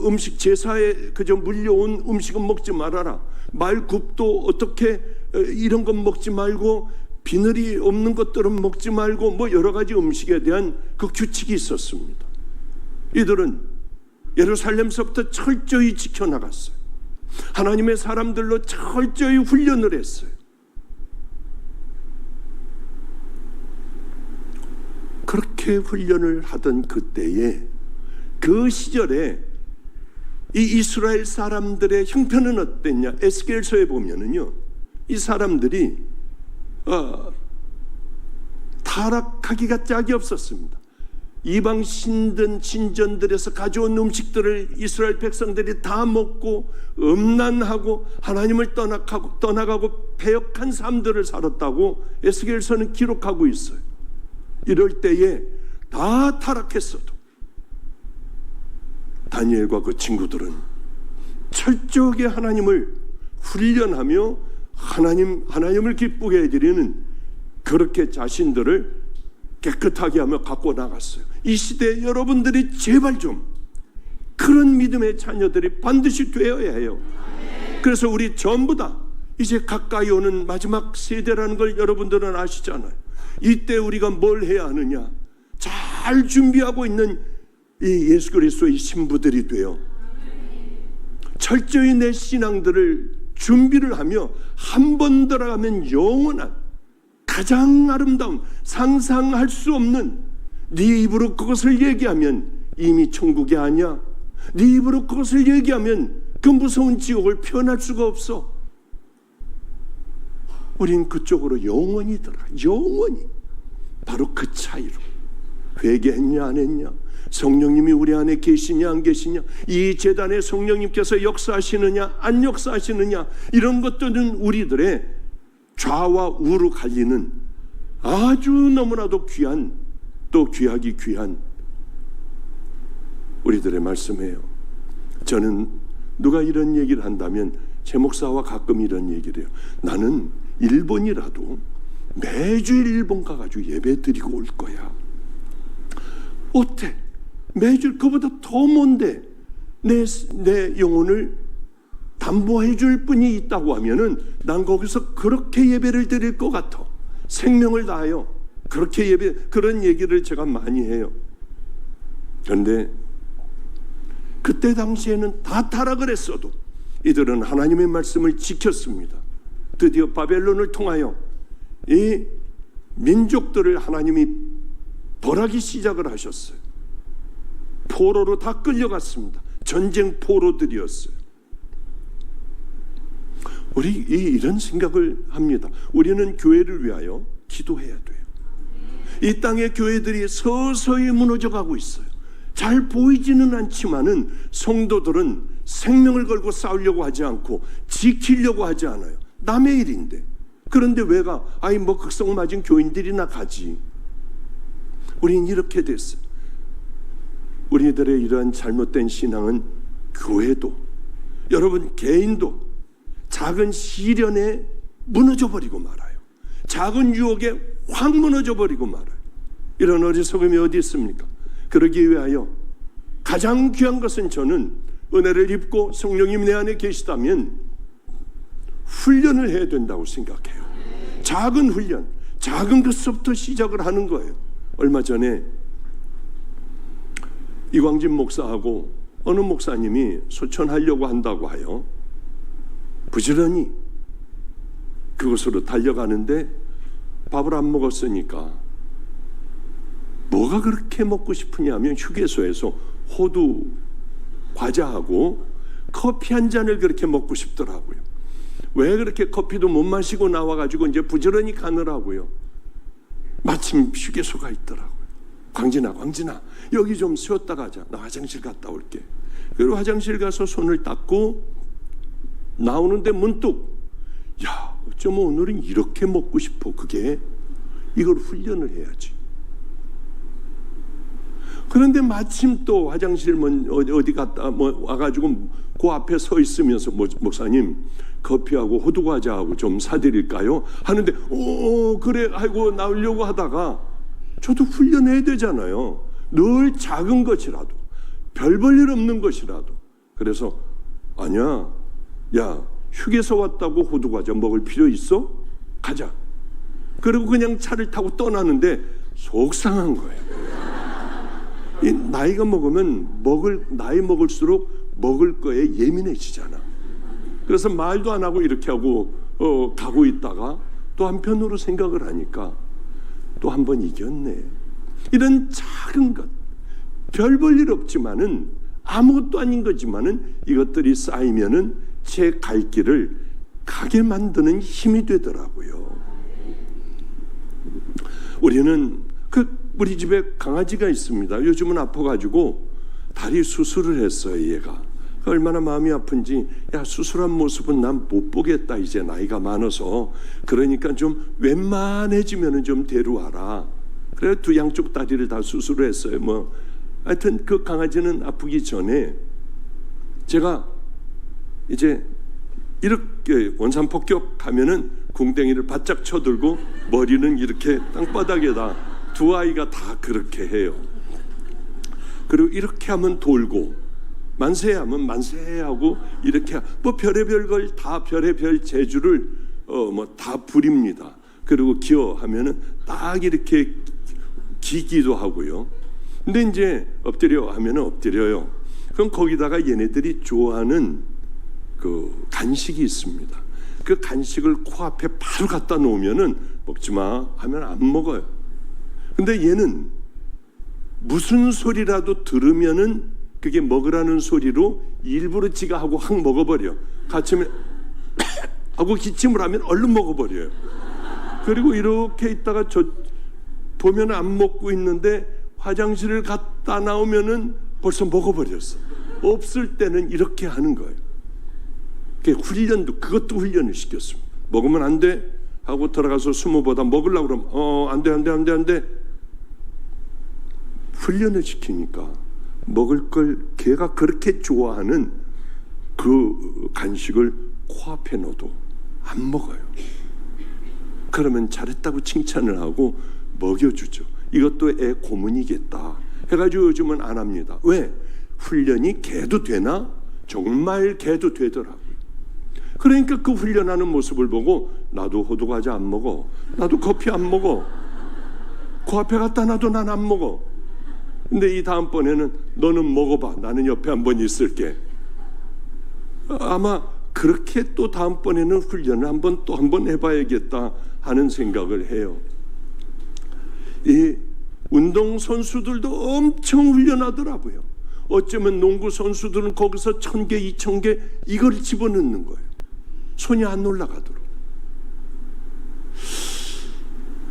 음식, 제사에 그저 물려온 음식은 먹지 말아라, 말굽도 어떻게 이런 건 먹지 말고, 비늘이 없는 것들은 먹지 말고, 뭐 여러 가지 음식에 대한 그 규칙이 있었습니다. 이들은 예루살렘서부터 철저히 지켜나갔어요. 하나님의 사람들로 철저히 훈련을 했어요. 그렇게 훈련을 하던 그때에, 그 시절에 이 이스라엘 사람들의 형편은 어땠냐? 에스겔서에 보면은요, 이 사람들이 타락하기가 짝이 없었습니다. 이방 신든 신전들에서 가져온 음식들을 이스라엘 백성들이 다 먹고 음란하고 하나님을 떠나가고 패역한 삶들을 살았다고 에스겔서는 기록하고 있어요. 이럴 때에 다 타락했어도 다니엘과 그 친구들은 철저하게 하나님을 훈련하며 하나님을 기쁘게 해드리는, 그렇게 자신들을 깨끗하게 하며 갖고 나갔어요. 이 시대에 여러분들이 제발 좀 그런 믿음의 자녀들이 반드시 되어야 해요. 그래서 우리 전부 다 이제 가까이 오는 마지막 세대라는 걸 여러분들은 아시잖아요. 이때 우리가 뭘 해야 하느냐? 잘 준비하고 있는 이 예수 그리스도의 신부들이 되어 철저히 내 신앙들을 준비를 하며 한 번 들어가면 영원한, 가장 아름다운, 상상할 수 없는, 네 입으로 그것을 얘기하면 이미 천국이 아니야, 네 입으로 그것을 얘기하면 그 무서운 지옥을 표현할 수가 없어. 우린 그쪽으로 영원히 들어가. 영원히. 바로 그 차이로 회개했냐 안 했냐, 성령님이 우리 안에 계시냐 안 계시냐, 이 제단에 성령님께서 역사하시느냐 안 역사하시느냐, 이런 것들은 우리들의 좌와 우로 갈리는 아주 너무나도 귀한, 또 귀하기 귀한 우리들의 말씀이에요. 저는 누가 이런 얘기를 한다면 제 목사와 가끔 이런 얘기를 해요. 나는 일본이라도 매주일 일본 가가지고 예배 드리고 올 거야. 어때? 매주일, 그보다 더 뭔데 내 영혼을 담보해 줄 분이 있다고 하면은 난 거기서 그렇게 예배를 드릴 것 같아. 생명을 다하여 그렇게 예배, 그런 얘기를 제가 많이 해요. 그런데 그때 당시에는 다 타락을 했어도 이들은 하나님의 말씀을 지켰습니다. 드디어 바벨론을 통하여 이 민족들을 하나님이 벌하기 시작을 하셨어요. 포로로 다 끌려갔습니다. 전쟁 포로들이었어요. 우리 이런 생각을 합니다. 우리는 교회를 위하여 기도해야 돼요. 이 땅의 교회들이 서서히 무너져가고 있어요. 잘 보이지는 않지만은 성도들은 생명을 걸고 싸우려고 하지 않고 지키려고 하지 않아요. 남의 일인데. 그런데 왜가? 뭐 극성 맞은 교인들이나 가지. 우린 이렇게 됐어요. 우리들의 이러한 잘못된 신앙은 교회도, 여러분 개인도 작은 시련에 무너져 버리고 말아요. 작은 유혹에 확 무너져 버리고 말아요. 이런 어리석음이 어디 있습니까? 그러기 위하여 가장 귀한 것은, 저는 은혜를 입고 성령님 내 안에 계시다면 훈련을 해야 된다고 생각해요. 작은 훈련, 작은 것부터 시작을 하는 거예요. 얼마 전에 이광진 목사하고 어느 목사님이 소천하려고 한다고 하여 부지런히 그곳으로 달려가는데 밥을 안 먹었으니까 뭐가 그렇게 먹고 싶으냐면 휴게소에서 호두 과자하고 커피 한 잔을 그렇게 먹고 싶더라고요. 왜 그렇게 커피도 못 마시고 나와가지고 이제 부지런히 가느라고요. 마침 휴게소가 있더라고요. 광진아 여기 좀 쉬었다 가자. 나 화장실 갔다 올게. 그리고 화장실 가서 손을 닦고 나오는데 문득, 야, 어쩌면 오늘은 이렇게 먹고 싶어. 그게 이걸 훈련을 해야지. 그런데 마침 또 화장실 어디 갔다 와가지고 그 앞에 서 있으면서 목사님 커피하고 호두과자하고 좀 사드릴까요? 하는데 그래 하고 나오려고 하다가 저도 훈련해야 되잖아요. 늘 작은 것이라도 별 볼 일 없는 것이라도. 그래서 아니야, 야 휴게소 왔다고 호두과자 먹을 필요 있어? 가자. 그리고 그냥 차를 타고 떠나는데 속상한 거예요. 이 나이가 먹으면 나이 먹을수록 먹을 거에 예민해지잖아. 그래서 말도 안 하고 이렇게 하고 가고 있다가 또 한편으로 생각을 하니까 또 한 번 이겼네. 이런 작은 것, 별 볼 일 없지만은 아무것도 아닌 거지만은 이것들이 쌓이면은 제 갈 길을 가게 만드는 힘이 되더라고요. 우리 집에 강아지가 있습니다. 요즘은 아파가지고 다리 수술을 했어요. 얘가 얼마나 마음이 아픈지, 야 수술한 모습은 난 못 보겠다. 이제 나이가 많아서. 그러니까 좀 웬만해지면은 좀 데려와라. 그래 두 양쪽 다리를 다 수술을 했어요. 하여튼 그 강아지는 아프기 전에 제가 이제 이렇게 원산폭격 하면은 궁뎅이를 바짝 쳐들고 머리는 이렇게 땅바닥에다, 두 아이가 다 그렇게 해요. 그리고 이렇게 하면 돌고 만세하면 만세하고 이렇게 별의별 걸 다 별의별 재주를 다 부립니다. 그리고 기어하면은 딱 이렇게 기기도 하고요. 근데 이제 엎드려 하면은 엎드려요. 그럼 거기다가 얘네들이 좋아하는 그 간식이 있습니다. 그 간식을 코앞에 바로 갖다 놓으면은 먹지 마 하면 안 먹어요. 근데 얘는 무슨 소리라도 들으면은 그게 먹으라는 소리로 일부러 지가 하고 확 먹어버려. 같이면 하고 기침을 하면 얼른 먹어버려요. 그리고 이렇게 있다가 보면 안 먹고 있는데 화장실을 갔다 나오면은 벌써 먹어버렸어. 없을 때는 이렇게 하는 거예요. 그것도 훈련을 시켰습니다. 먹으면 안 돼 하고 들어가서 숨어보다 먹으려고 그러면 안 돼. 훈련을 시키니까 먹을 걸 걔가 그렇게 좋아하는 그 간식을 코앞에 넣어도 안 먹어요. 그러면 잘했다고 칭찬을 하고 먹여주죠. 이것도 애 고문이겠다 해가지고 요즘은 안 합니다. 왜? 훈련이 걔도 되나? 정말 걔도 되더라고요. 그러니까 그 훈련하는 모습을 보고 나도 호두과자 안 먹어, 나도 커피 안 먹어, 코앞에 갖다 놔도 난 안 먹어. 근데 이 다음번에는 너는 먹어봐, 나는 옆에 한번 있을게. 아마 그렇게 또 다음번에는 훈련을 또 한 번 해봐야겠다 하는 생각을 해요. 이 운동선수들도 엄청 훈련하더라고요. 어쩌면 농구 선수들은 거기서 1000개, 2000개 이걸 집어넣는 거예요. 손이 안 올라가도록.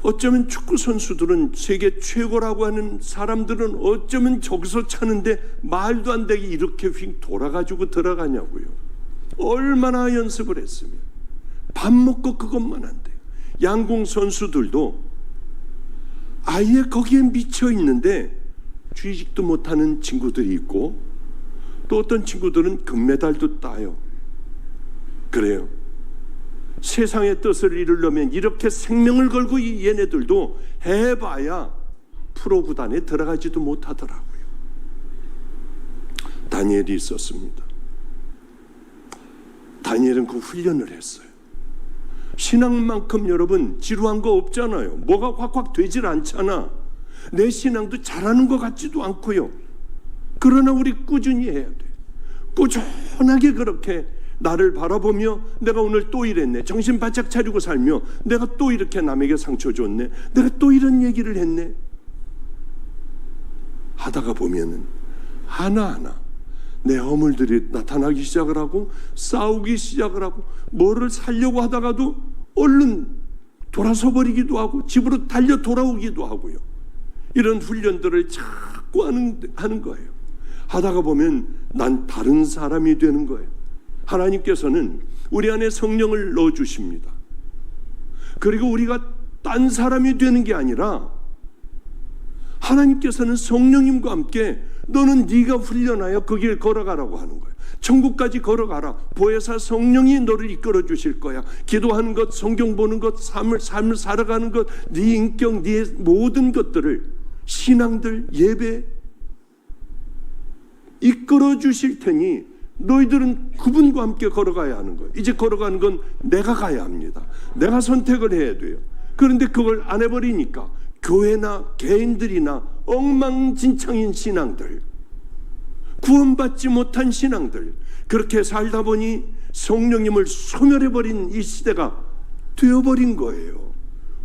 어쩌면 축구 선수들은 세계 최고라고 하는 사람들은 어쩌면 저기서 차는데 말도 안 되게 이렇게 휙 돌아가지고 들어가냐고요. 얼마나 연습을 했으면. 밥 먹고 그것만 안 돼요. 양궁 선수들도 아예 거기에 미쳐 있는데 취직도 못하는 친구들이 있고 또 어떤 친구들은 금메달도 따요. 그래요. 세상의 뜻을 이루려면 이렇게 생명을 걸고 얘네들도 해봐야 프로 구단에 들어가지도 못하더라고요. 다니엘이 있었습니다. 다니엘은 그 훈련을 했어요. 신앙만큼 여러분 지루한 거 없잖아요. 뭐가 확확 되질 않잖아. 내 신앙도 잘하는 것 같지도 않고요. 그러나 우리 꾸준히 해야 돼. 꾸준하게 그렇게 나를 바라보며 내가 오늘 또 이랬네, 정신 바짝 차리고 살며 내가 또 이렇게 남에게 상처 줬네, 내가 또 이런 얘기를 했네 하다가 보면은 하나하나 내 허물들이 나타나기 시작을 하고 싸우기 시작을 하고 뭐를 살려고 하다가도 얼른 돌아서 버리기도 하고 집으로 달려 돌아오기도 하고요. 이런 훈련들을 자꾸 하는 거예요. 하다가 보면 난 다른 사람이 되는 거예요. 하나님께서는 우리 안에 성령을 넣어주십니다. 그리고 우리가 딴 사람이 되는 게 아니라 하나님께서는 성령님과 함께 너는 네가 훈련하여 그 길 걸어가라고 하는 거예요. 천국까지 걸어가라. 보혜사 성령이 너를 이끌어 주실 거야. 기도하는 것, 성경 보는 것, 삶을 살아가는 것, 네 인격, 네 모든 것들을, 신앙들, 예배 이끌어 주실 테니 너희들은 그분과 함께 걸어가야 하는 거예요. 이제 걸어가는 건 내가 가야 합니다. 내가 선택을 해야 돼요. 그런데 그걸 안 해버리니까 교회나 개인들이나 엉망진창인 신앙들, 구원받지 못한 신앙들, 그렇게 살다 보니 성령님을 소멸해버린 이 시대가 되어버린 거예요.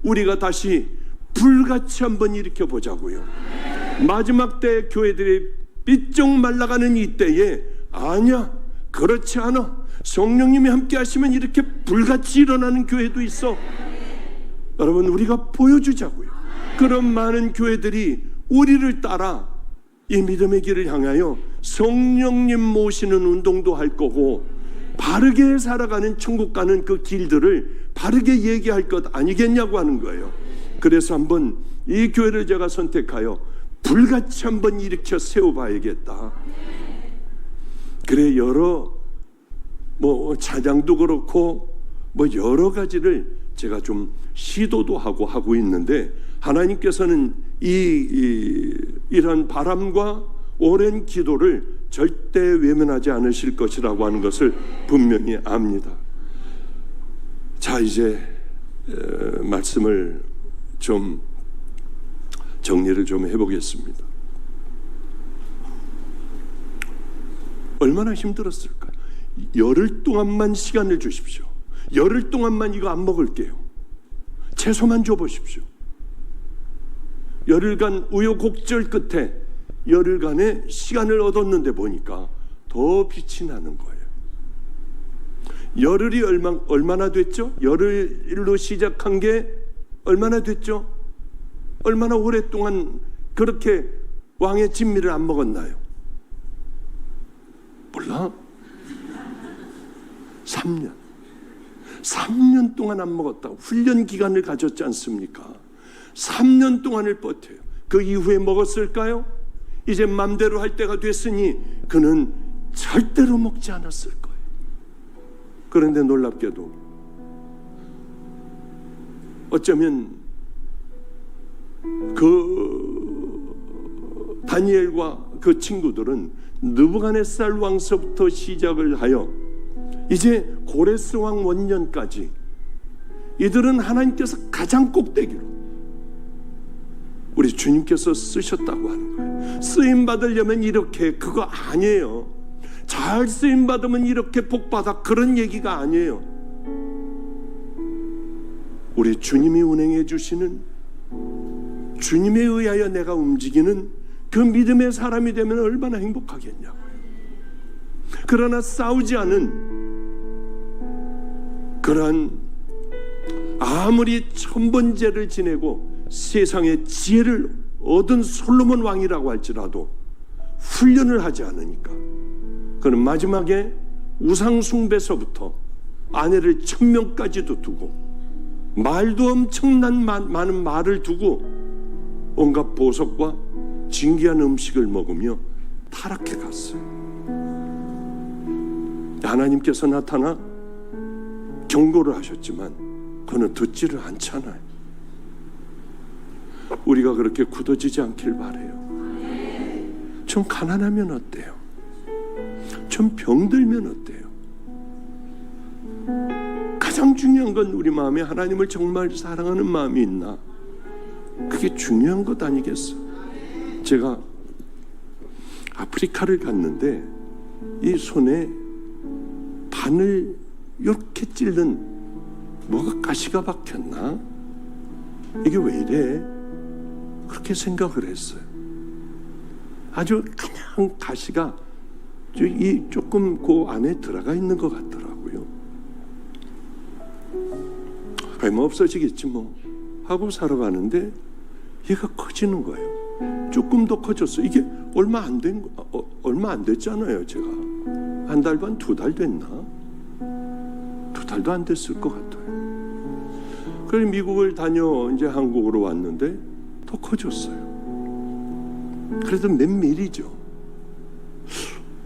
우리가 다시 불같이 한번 일으켜보자고요. 마지막 때 교회들이 삐쩍 말라가는 이 때에 아니야, 그렇지 않아. 성령님이 함께 하시면 이렇게 불같이 일어나는 교회도 있어. 여러분, 우리가 보여주자고요. 그런 많은 교회들이 우리를 따라 이 믿음의 길을 향하여 성령님 모시는 운동도 할 거고, 바르게 살아가는 천국 가는 그 길들을 바르게 얘기할 것 아니겠냐고 하는 거예요. 그래서 한번 이 교회를 제가 선택하여 불같이 한번 일으켜 세워봐야겠다. 그래, 여러 찬양도 그렇고 여러 가지를 제가 좀 시도도 하고 있는데, 하나님께서는 이런 바람과 오랜 기도를 절대 외면하지 않으실 것이라고 하는 것을 분명히 압니다. 자, 이제 말씀을 좀 정리를 좀 해보겠습니다. 얼마나 힘들었을까요? 열흘 동안만 시간을 주십시오. 열흘 동안만 이거 안 먹을게요. 채소만 줘보십시오. 열흘간 우여곡절 끝에 열흘간의 시간을 얻었는데 보니까 더 빛이 나는 거예요. 열흘이 얼마나 됐죠? 열흘로 시작한 게 얼마나 됐죠? 얼마나 오랫동안 그렇게 왕의 진미를 안 먹었나요? 몰라? 3년 동안 안 먹었다. 훈련 기간을 가졌지 않습니까? 3년 동안을 버텨요. 그 이후에 먹었을까요? 이제 맘대로 할 때가 됐으니 그는 절대로 먹지 않았을 거예요. 그런데 놀랍게도 어쩌면 그 다니엘과 그 친구들은 느부갓네살 왕서부터 시작을 하여 이제 고레스 왕 원년까지 이들은 하나님께서 가장 꼭대기로 우리 주님께서 쓰셨다고 하는 거예요. 쓰임 받으려면 이렇게, 그거 아니에요. 잘 쓰임 받으면 이렇게 복 받아, 그런 얘기가 아니에요. 우리 주님이 운행해 주시는, 주님에 의하여 내가 움직이는 그 믿음의 사람이 되면 얼마나 행복하겠냐고요. 그러나 싸우지 않은 그러한, 아무리 천번제를 지내고 세상의 지혜를 얻은 솔로몬 왕이라고 할지라도 훈련을 하지 않으니까 그는 마지막에 우상 숭배서부터 아내를 1000명까지도 두고 말도 엄청난 많은 말을 두고 온갖 보석과 진귀한 음식을 먹으며 타락해 갔어요. 하나님께서 나타나 경고를 하셨지만 그는 듣지를 않잖아요. 우리가 그렇게 굳어지지 않길 바라요. 좀 가난하면 어때요? 좀 병들면 어때요? 가장 중요한 건 우리 마음에 하나님을 정말 사랑하는 마음이 있나? 그게 중요한 것 아니겠어? 제가 아프리카를 갔는데 이 손에 바늘 이렇게 찔른 뭐가 가시가 박혔나? 이게 왜 이래? 그렇게 생각을 했어요. 아주 그냥 가시가 조금 그 안에 들어가 있는 것 같더라고요. 뭐 없어지겠지 뭐 하고 살아가는데 얘가 커지는 거예요. 조금 더 커졌어. 이게 얼마 안 됐잖아요. 제가 한 달 반, 2달 됐나? 2달도 안 됐을 것 같아요. 그래서 미국을 다녀 이제 한국으로 왔는데 더 커졌어요. 그래도 몇 밀이죠.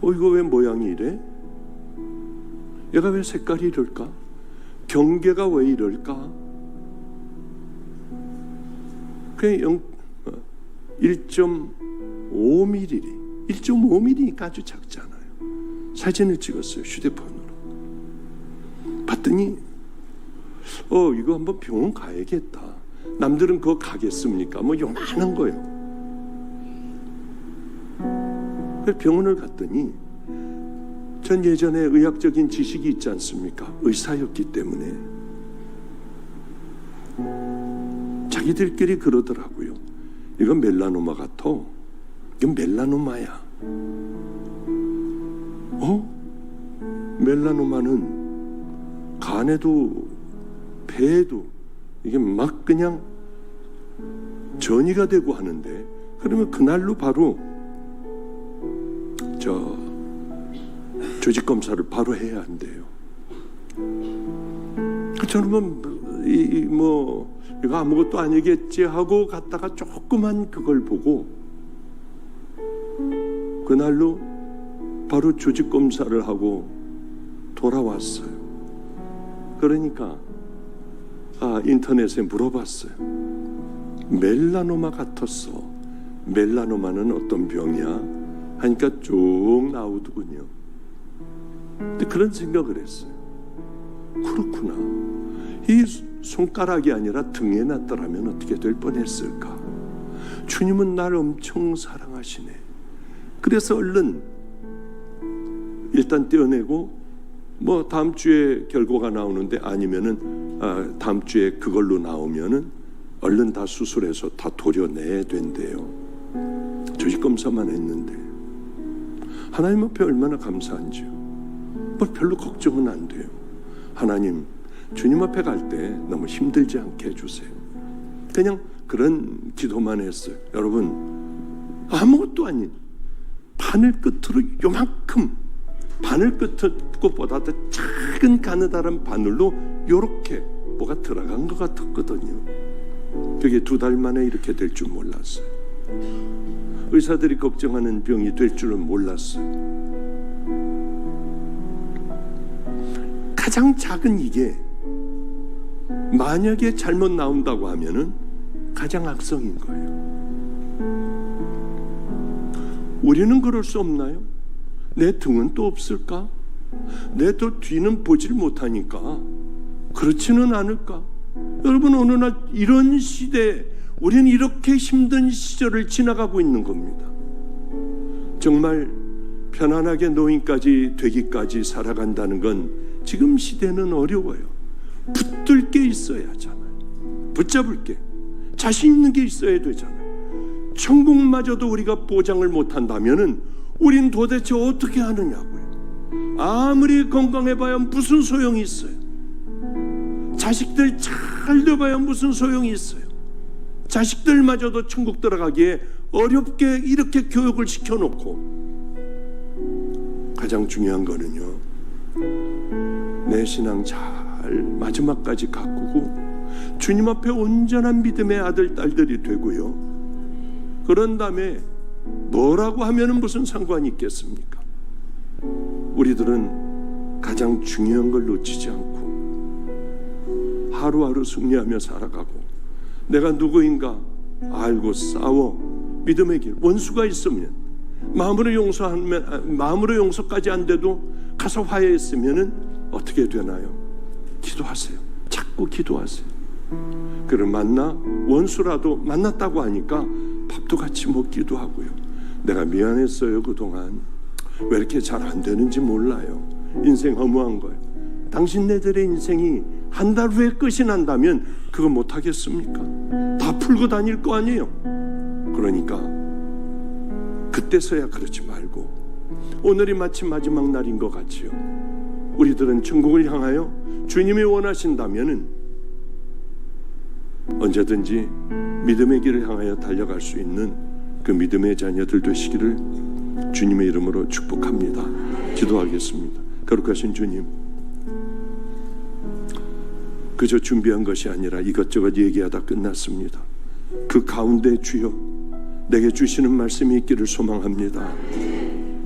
이거 왜 모양이 이래? 얘가 왜 색깔이 이럴까? 경계가 왜 이럴까? 그냥 1.5mm 1.5mm니까 아주 작잖아요. 사진을 찍었어요, 휴대폰으로. 봤더니 이거 한번 병원 가야겠다. 남들은 그거 가겠습니까? 뭐 요만한 거예요. 그래서 병원을 갔더니 전 예전에 의학적인 지식이 있지 않습니까? 의사였기 때문에 자기들끼리 그러더라고요. 이건 멜라노마 같아. 이건 멜라노마야. 멜라노마는 간에도 배에도 이게 막 그냥 전이가 되고 하는데, 그러면 그날로 바로 조직 검사를 바로 해야 한대요. 저는 이거 아무것도 아니겠지 하고 갔다가 조그만 그걸 보고 그날로 바로 조직 검사를 하고 돌아왔어요. 그러니까 인터넷에 물어봤어요. 멜라노마 같았어. 멜라노마는 어떤 병이야? 하니까 쭉 나오더군요. 근데 그런 생각을 했어요. 그렇구나. 이 손가락이 아니라 등에 났더라면 어떻게 될 뻔했을까? 주님은 날 엄청 사랑하시네. 그래서 얼른 일단 떼어내고 다음 주에 결과가 나오는데 아니면은 다음 주에 그걸로 나오면은 얼른 다 수술해서 다 도려내야 된대요. 조직 검사만 했는데 하나님 앞에 얼마나 감사한지요. 별로 걱정은 안 돼요. 하나님, 주님 앞에 갈 때 너무 힘들지 않게 해주세요. 그냥 그런 기도만 했어요. 여러분, 아무것도 아닌 바늘 끝으로 요만큼, 바늘 끝보다 더 작은 가느다란 바늘로 요렇게 뭐가 들어간 것 같았거든요. 그게 2달 만에 이렇게 될 줄 몰랐어요. 의사들이 걱정하는 병이 될 줄은 몰랐어요. 가장 작은 이게 만약에 잘못 나온다고 하면은 가장 악성인 거예요. 우리는 그럴 수 없나요? 내 등은 또 없을까? 내 또 뒤는 보질 못하니까 그렇지는 않을까? 여러분, 어느 날 이런 시대에 우리는 이렇게 힘든 시절을 지나가고 있는 겁니다. 정말 편안하게 노인까지 되기까지 살아간다는 건 지금 시대는 어려워요. 붙들 게 있어야 하잖아요. 붙잡을 게, 자신 있는 게 있어야 되잖아요. 천국마저도 우리가 보장을 못한다면은 우린 도대체 어떻게 하느냐고요. 아무리 건강해봐야 무슨 소용이 있어요. 자식들 잘 돼봐야 무슨 소용이 있어요. 자식들마저도 천국 들어가기에 어렵게 이렇게 교육을 시켜놓고, 가장 중요한 거는요, 내 신앙 잘 마지막까지 가꾸고 주님 앞에 온전한 믿음의 아들 딸들이 되고요, 그런 다음에 뭐라고 하면은 무슨 상관이 있겠습니까? 우리들은 가장 중요한 걸 놓치지 않고 하루하루 승리하며 살아가고, 내가 누구인가 알고 싸워 믿음의 길, 원수가 있으면 마음으로 용서까지 안 돼도 가서 화해했으면은 어떻게 되나요? 기도하세요. 자꾸 기도하세요. 그를 원수라도 만났다고 하니까 밥도 같이 먹기도 하고요. 내가 미안했어요. 그동안 왜 이렇게 잘 안 되는지 몰라요. 인생 허무한 거예요. 당신네들의 인생이 한 달 후에 끝이 난다면 그거 못하겠습니까? 다 풀고 다닐 거 아니에요. 그러니까 그때서야 그러지 말고, 오늘이 마침 마지막 날인 것 같지요. 우리들은 천국을 향하여 주님이 원하신다면은 언제든지 믿음의 길을 향하여 달려갈 수 있는 그 믿음의 자녀들 되시기를 주님의 이름으로 축복합니다. 기도하겠습니다. 거룩하신 주님, 그저 준비한 것이 아니라 이것저것 얘기하다 끝났습니다. 그 가운데 주여, 내게 주시는 말씀이 있기를 소망합니다.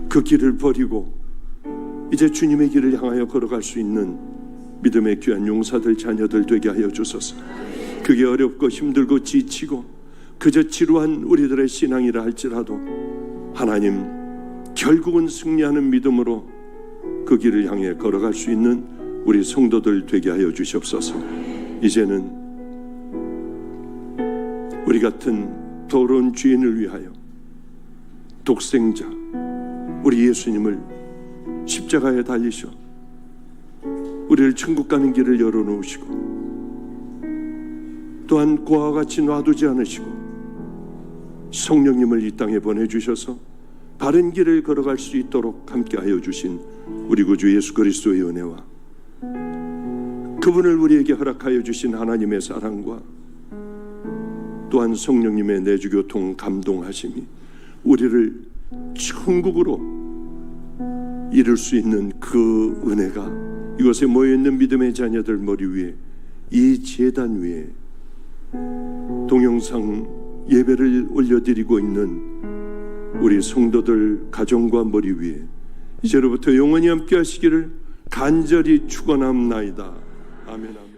그 길을 버리고 이제 주님의 길을 향하여 걸어갈 수 있는 믿음의 귀한 용사들, 자녀들 되게 하여 주소서. 그게 어렵고 힘들고 지치고 그저 지루한 우리들의 신앙이라 할지라도 하나님, 결국은 승리하는 믿음으로 그 길을 향해 걸어갈 수 있는 우리 성도들 되게 하여 주시옵소서. 이제는 우리 같은 더러운 죄인을 위하여 독생자 우리 예수님을 십자가에 달리셔 우리를 천국 가는 길을 열어놓으시고 또한 고아와 같이 놔두지 않으시고 성령님을 이 땅에 보내주셔서 바른 길을 걸어갈 수 있도록 함께하여 주신 우리 구주 예수 그리스도의 은혜와 그분을 우리에게 허락하여 주신 하나님의 사랑과 또한 성령님의 내주교통 감동하심이 우리를 천국으로 이룰 수 있는 그 은혜가 이곳에 모여있는 믿음의 자녀들 머리 위에, 이 제단 위에 동영상 예배를 올려드리고 있는 우리 성도들 가정과 머리 위에 이제로부터 영원히 함께 하시기를 간절히 축원합나이다. 아멘.